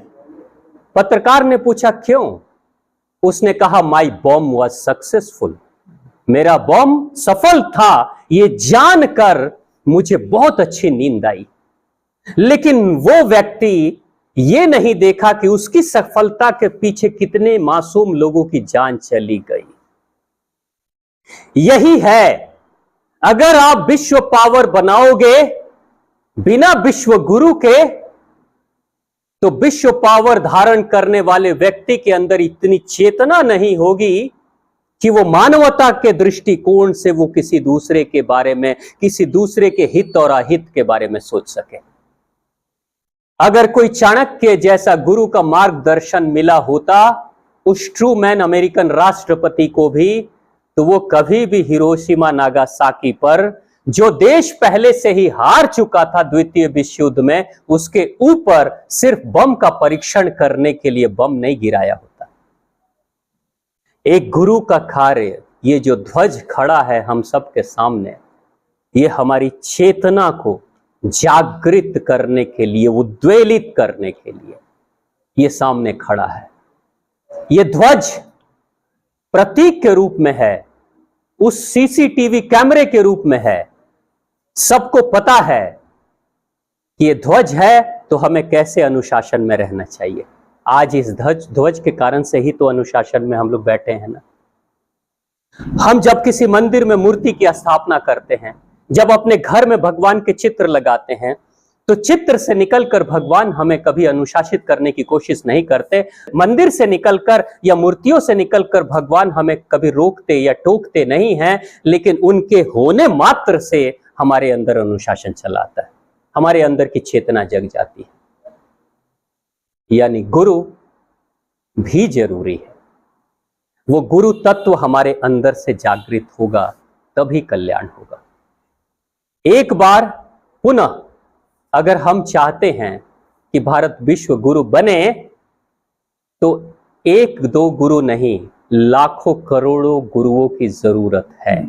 पत्रकार ने पूछा क्यों? उसने कहा माई बॉम्ब वॉज सक्सेसफुल। मेरा बॉम्ब सफल था, ये जानकर मुझे बहुत अच्छी नींद आई। लेकिन वो व्यक्ति ये नहीं देखा कि उसकी सफलता के पीछे कितने मासूम लोगों की जान चली गई। यही है, अगर आप विश्व पावर बनाओगे बिना विश्व गुरु के, तो विश्व पावर धारण करने वाले व्यक्ति के अंदर इतनी चेतना नहीं होगी कि वो मानवता के दृष्टिकोण से वो किसी दूसरे के बारे में, किसी दूसरे के हित और अहित के बारे में सोच सके। अगर कोई चाणक्य जैसा गुरु का मार्गदर्शन मिला होता उस ट्रूमैन अमेरिकन राष्ट्रपति को भी, तो वो कभी भी हिरोशिमा नागासाकी पर, जो देश पहले से ही हार चुका था द्वितीय विश्व युद्ध में, उसके ऊपर सिर्फ बम का परीक्षण करने के लिए बम नहीं गिराया होता। एक गुरु का कार्य, ये जो ध्वज खड़ा है हम सबके सामने, ये हमारी चेतना को जागृत करने के लिए, उद्वेलित करने के लिए ये सामने खड़ा है। ये ध्वज प्रतीक के रूप में है, उस सीसीटीवी कैमरे के रूप में है। सबको पता है कि ये ध्वज है तो हमें कैसे अनुशासन में रहना चाहिए। आज इस ध्वज के कारण से ही तो अनुशासन में हम लोग बैठे हैं ना। हम जब किसी मंदिर में मूर्ति की स्थापना करते हैं, जब अपने घर में भगवान के चित्र लगाते हैं, तो चित्र से निकलकर भगवान हमें कभी अनुशासित करने की कोशिश नहीं करते। मंदिर से निकलकर या मूर्तियों से निकलकर भगवान हमें कभी रोकते या टोकते नहीं हैं, लेकिन उनके होने मात्र से हमारे अंदर अनुशासन चला आता है, हमारे अंदर की चेतना जग जाती है। यानी गुरु भी जरूरी है। वो गुरु तत्व हमारे अंदर से जागृत होगा, तभी कल्याण होगा। एक बार पुनः अगर हम चाहते हैं कि भारत विश्व गुरु बने, तो एक दो गुरु नहीं, लाखों करोड़ों गुरुओं की जरूरत है,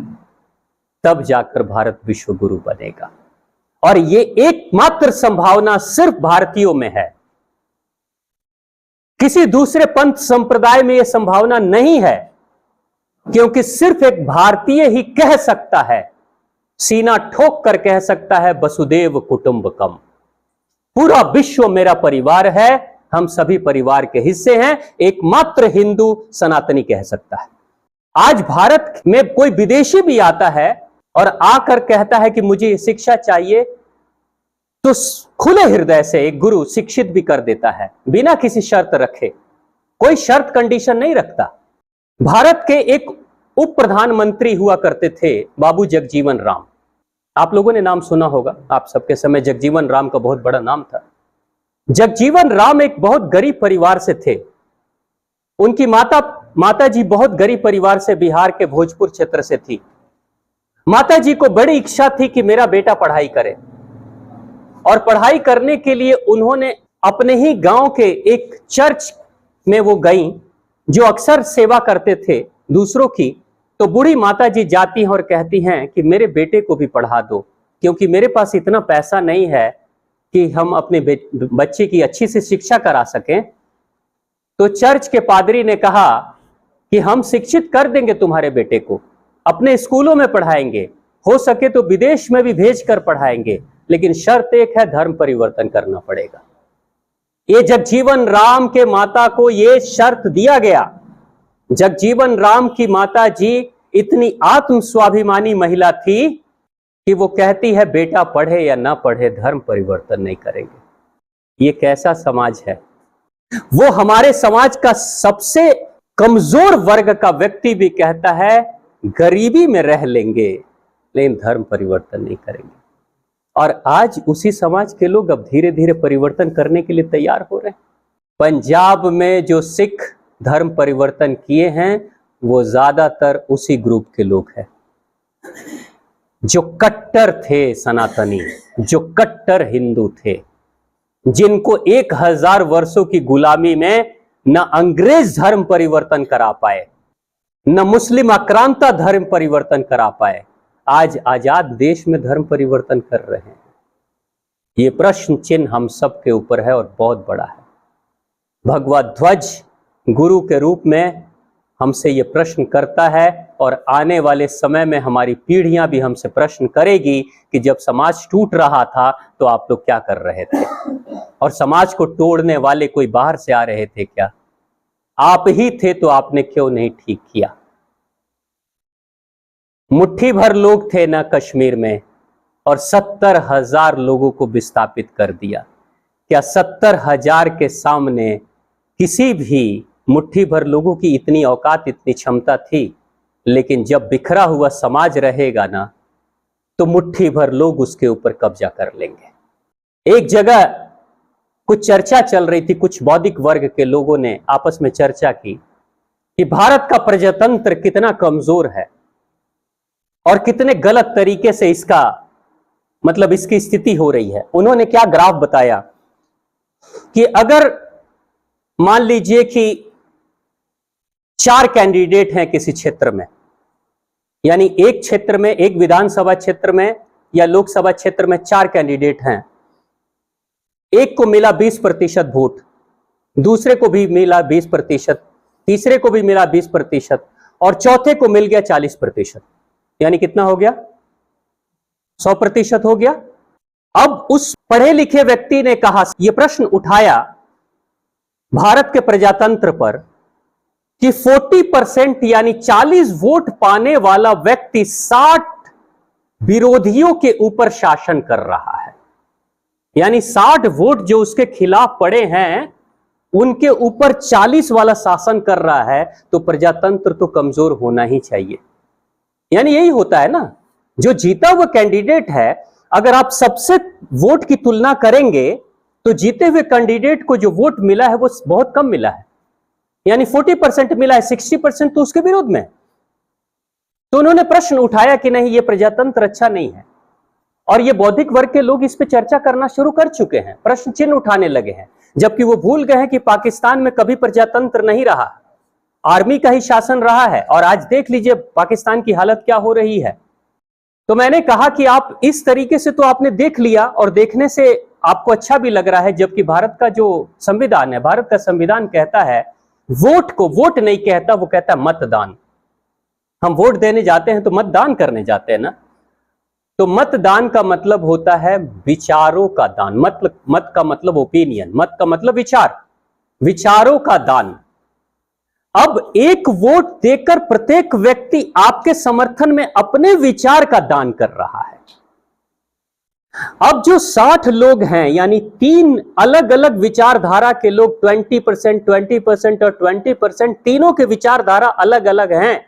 तब जाकर भारत विश्व गुरु बनेगा। और ये एकमात्र संभावना सिर्फ भारतीयों में है, किसी दूसरे पंथ संप्रदाय में यह संभावना नहीं है, क्योंकि सिर्फ एक भारतीय ही कह सकता है, सीना ठोक कर कह सकता है, वसुदेव कुटुंबकम, पूरा विश्व मेरा परिवार है, हम सभी परिवार के हिस्से हैं, एकमात्र हिंदू सनातनी कह सकता है। आज भारत में कोई विदेशी भी आता है और आकर कहता है कि मुझे शिक्षा चाहिए, तो खुले हृदय से एक गुरु शिक्षित भी कर देता है, बिना किसी शर्त रखे, कोई शर्त कंडीशन नहीं रखता। भारत के एक उप प्रधानमंत्री हुआ करते थे, बाबू जगजीवन राम, आप लोगों ने नाम सुना होगा, आप सबके समय जगजीवन राम का बहुत बड़ा नाम था। जगजीवन राम एक बहुत गरीब परिवार से थे, उनकी माता जी बहुत गरीब परिवार से बिहार के भोजपुर क्षेत्र से थी। माता जी को बड़ी इच्छा थी कि मेरा बेटा पढ़ाई करे, और पढ़ाई करने के लिए उन्होंने अपने ही गांव के एक चर्च में वो गईं, जो अक्सर सेवा करते थे दूसरों की। तो बूढ़ी माता जी जाती हैं और कहती हैं कि मेरे बेटे को भी पढ़ा दो, क्योंकि मेरे पास इतना पैसा नहीं है कि हम अपने बच्चे की अच्छी से शिक्षा करा सकें। तो चर्च के पादरी ने कहा कि हम शिक्षित कर देंगे तुम्हारे बेटे को, अपने स्कूलों में पढ़ाएंगे, हो सके तो विदेश में भी भेज कर पढ़ाएंगे, लेकिन शर्त एक है, धर्म परिवर्तन करना पड़ेगा। ये जगजीवन राम के माता को ये शर्त दिया गया। जगजीवन राम की माता जी इतनी आत्म स्वाभिमानी महिला थी कि वो कहती है, बेटा पढ़े या ना पढ़े, धर्म परिवर्तन नहीं करेंगे। ये कैसा समाज है? वो हमारे समाज का सबसे कमजोर वर्ग का व्यक्ति भी कहता है, गरीबी में रह लेंगे लेकिन धर्म परिवर्तन नहीं करेंगे। और आज उसी समाज के लोग अब धीरे धीरे परिवर्तन करने के लिए तैयार हो रहे हैं। पंजाब में जो सिख धर्म परिवर्तन किए हैं, वो ज्यादातर उसी ग्रुप के लोग हैं, जो कट्टर थे सनातनी, जो कट्टर हिंदू थे, जिनको 1000 वर्षों की गुलामी में न अंग्रेज धर्म परिवर्तन करा पाए, न मुस्लिम आक्रांता धर्म परिवर्तन करा पाए, आज आजाद देश में धर्म परिवर्तन कर रहे हैं। ये प्रश्न चिन्ह हम सब के ऊपर है और बहुत बड़ा है। भगवा ध्वज गुरु के रूप में हमसे ये प्रश्न करता है, और आने वाले समय में हमारी पीढ़ियां भी हमसे प्रश्न करेगी कि जब समाज टूट रहा था तो आप लोग क्या कर रहे थे, और समाज को तोड़ने वाले कोई बाहर से आ रहे थे क्या? आप ही थे तो आपने क्यों नहीं ठीक किया? मुट्ठी भर लोग थे ना कश्मीर में, और 70,000 लोगों को विस्थापित कर दिया। क्या 70,000 के सामने किसी भी मुट्ठी भर लोगों की इतनी औकात, इतनी क्षमता थी? लेकिन जब बिखरा हुआ समाज रहेगा ना, तो मुट्ठी भर लोग उसके ऊपर कब्जा कर लेंगे। एक जगह कुछ चर्चा चल रही थी, कुछ बौद्धिक वर्ग के लोगों ने आपस में चर्चा की कि भारत का प्रजातंत्र कितना कमजोर है और कितने गलत तरीके से इसका मतलब इसकी स्थिति हो रही है। उन्होंने क्या ग्राफ बताया कि अगर मान लीजिए कि 4 कैंडिडेट हैं किसी क्षेत्र में, यानी एक क्षेत्र में, एक विधानसभा क्षेत्र में या लोकसभा क्षेत्र में 4 कैंडिडेट हैं, एक को मिला 20% वोट, दूसरे को भी मिला 20%, तीसरे को भी मिला 20%, और चौथे को मिल गया 40%, यानी कितना हो गया? 100% हो गया। अब उस पढ़े लिखे व्यक्ति ने कहा, यह प्रश्न उठाया भारत के प्रजातंत्र पर कि 40% यानी 40 वोट पाने वाला व्यक्ति 60 विरोधियों के ऊपर शासन कर रहा है, यानी 60 वोट जो उसके खिलाफ पड़े हैं उनके ऊपर 40 वाला शासन कर रहा है, तो प्रजातंत्र तो कमजोर होना ही चाहिए। यानी यही होता है ना, जो जीता हुआ कैंडिडेट है, अगर आप सबसे वोट की तुलना करेंगे तो जीते हुए कैंडिडेट को जो वोट मिला है वो बहुत कम मिला है, यानी 40% मिला है, 60% तो उसके विरोध में। तो उन्होंने प्रश्न उठाया कि नहीं, ये प्रजातंत्र अच्छा नहीं है, और ये बौद्धिक वर्ग के लोग इस पे चर्चा करना शुरू कर चुके हैं, प्रश्न चिन्ह उठाने लगे हैं, जबकि वो भूल गए हैं कि पाकिस्तान में कभी प्रजातंत्र नहीं रहा, आर्मी का ही शासन रहा है। और आज देख लीजिए पाकिस्तान की हालत क्या हो रही है। तो मैंने कहा कि आप इस तरीके से तो आपने देख लिया, और देखने से आपको अच्छा भी लग रहा है, जबकि भारत का जो संविधान है, भारत का संविधान कहता है वोट को, वोट नहीं कहता, वो कहता है मतदान। हम वोट देने जाते हैं तो मतदान करने जाते हैं ना। तो मतदान का मतलब होता है विचारों का दान। मत का मतलब ओपिनियन, मत का मतलब विचार, विचारों का दान। अब एक वोट देकर प्रत्येक व्यक्ति आपके समर्थन में अपने विचार का दान कर रहा है। अब जो 60 लोग हैं, यानी 3 अलग अलग विचारधारा के लोग, 20%, 20% और 20%, तीनों के विचारधारा अलग अलग हैं,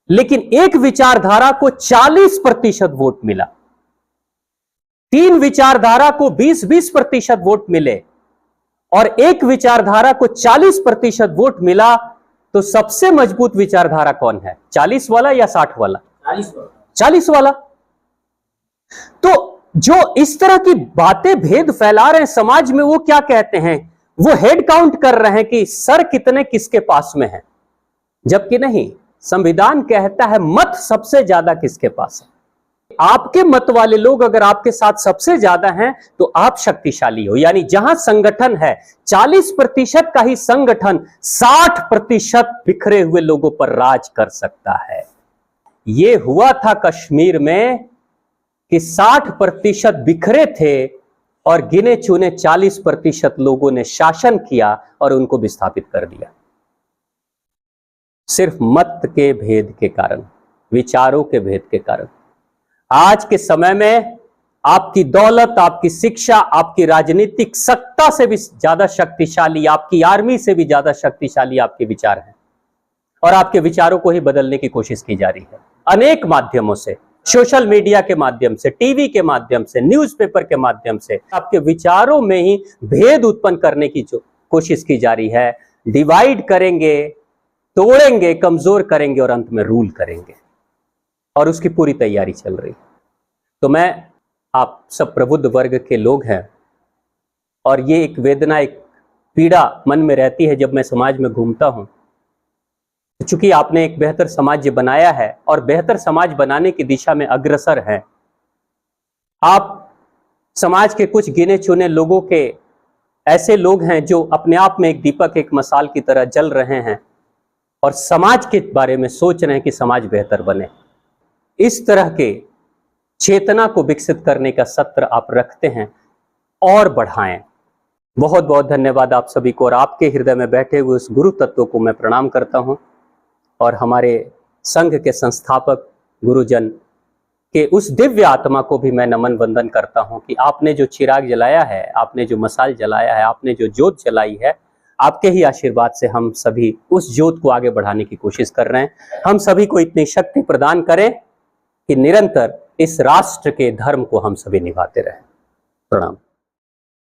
लेकिन एक विचारधारा को 40% वोट मिला, 3 विचारधारा को 20-20% वोट मिले, और एक विचारधारा को 40% वोट मिला। तो सबसे मजबूत विचारधारा कौन है, 40 वाला या 60 वाला? 40 वाला। तो जो इस तरह की बातें, भेद फैला रहे हैं समाज में, वो क्या कहते हैं, वो हेड काउंट कर रहे हैं कि सर कितने किसके पास में है, जबकि नहीं, संविधान कहता है मत सबसे ज्यादा किसके पास है। आपके मत वाले लोग अगर आपके साथ सबसे ज्यादा हैं तो आप शक्तिशाली हो। यानी जहां संगठन है 40% का ही संगठन 60% बिखरे हुए लोगों पर राज कर सकता है। यह हुआ था कश्मीर में कि 60% बिखरे थे और गिने चुने 40% लोगों ने शासन किया और उनको विस्थापित कर दिया, सिर्फ मत के भेद के कारण, विचारों के भेद के कारण। आज के समय में आपकी दौलत, आपकी शिक्षा, आपकी राजनीतिक सत्ता से भी ज्यादा शक्तिशाली, आपकी आर्मी से भी ज्यादा शक्तिशाली आपके विचार हैं, और आपके विचारों को ही बदलने की कोशिश की जा रही है अनेक माध्यमों से, सोशल मीडिया के माध्यम से, टीवी के माध्यम से, न्यूज़पेपर के माध्यम से। आपके विचारों में ही भेद उत्पन्न करने की जो कोशिश की जा रही है, डिवाइड करेंगे, तोड़ेंगे, कमजोर करेंगे और अंत में रूल करेंगे, और उसकी पूरी तैयारी चल रही है। तो मैं, आप सब प्रबुद्ध वर्ग के लोग हैं, और ये एक वेदना, एक पीड़ा मन में रहती है जब मैं समाज में घूमता हूं। चूंकि आपने एक बेहतर समाज बनाया है और बेहतर समाज बनाने की दिशा में अग्रसर हैं, आप समाज के कुछ गिने चुने लोगों के ऐसे लोग हैं जो अपने आप में एक दीपक, एक मसाल की तरह जल रहे हैं और समाज के बारे में सोच रहे हैं कि समाज बेहतर बने। इस तरह के चेतना को विकसित करने का सत्र आप रखते हैं, और बढ़ाएं। बहुत बहुत धन्यवाद आप सभी को, और आपके हृदय में बैठे हुए उस गुरु तत्व को मैं प्रणाम करता हूं, और हमारे संघ के संस्थापक गुरुजन के उस दिव्य आत्मा को भी मैं नमन वंदन करता हूं कि आपने जो चिराग जलाया है, आपने जो मसाल जलाया है, आपने जो ज्योत जलाई है, आपके ही आशीर्वाद से हम सभी उस ज्योत को आगे बढ़ाने की कोशिश कर रहे हैं। हम सभी को इतनी शक्ति प्रदान करें कि निरंतर इस राष्ट्र के धर्म को हम सभी निभाते रहें। प्रणाम।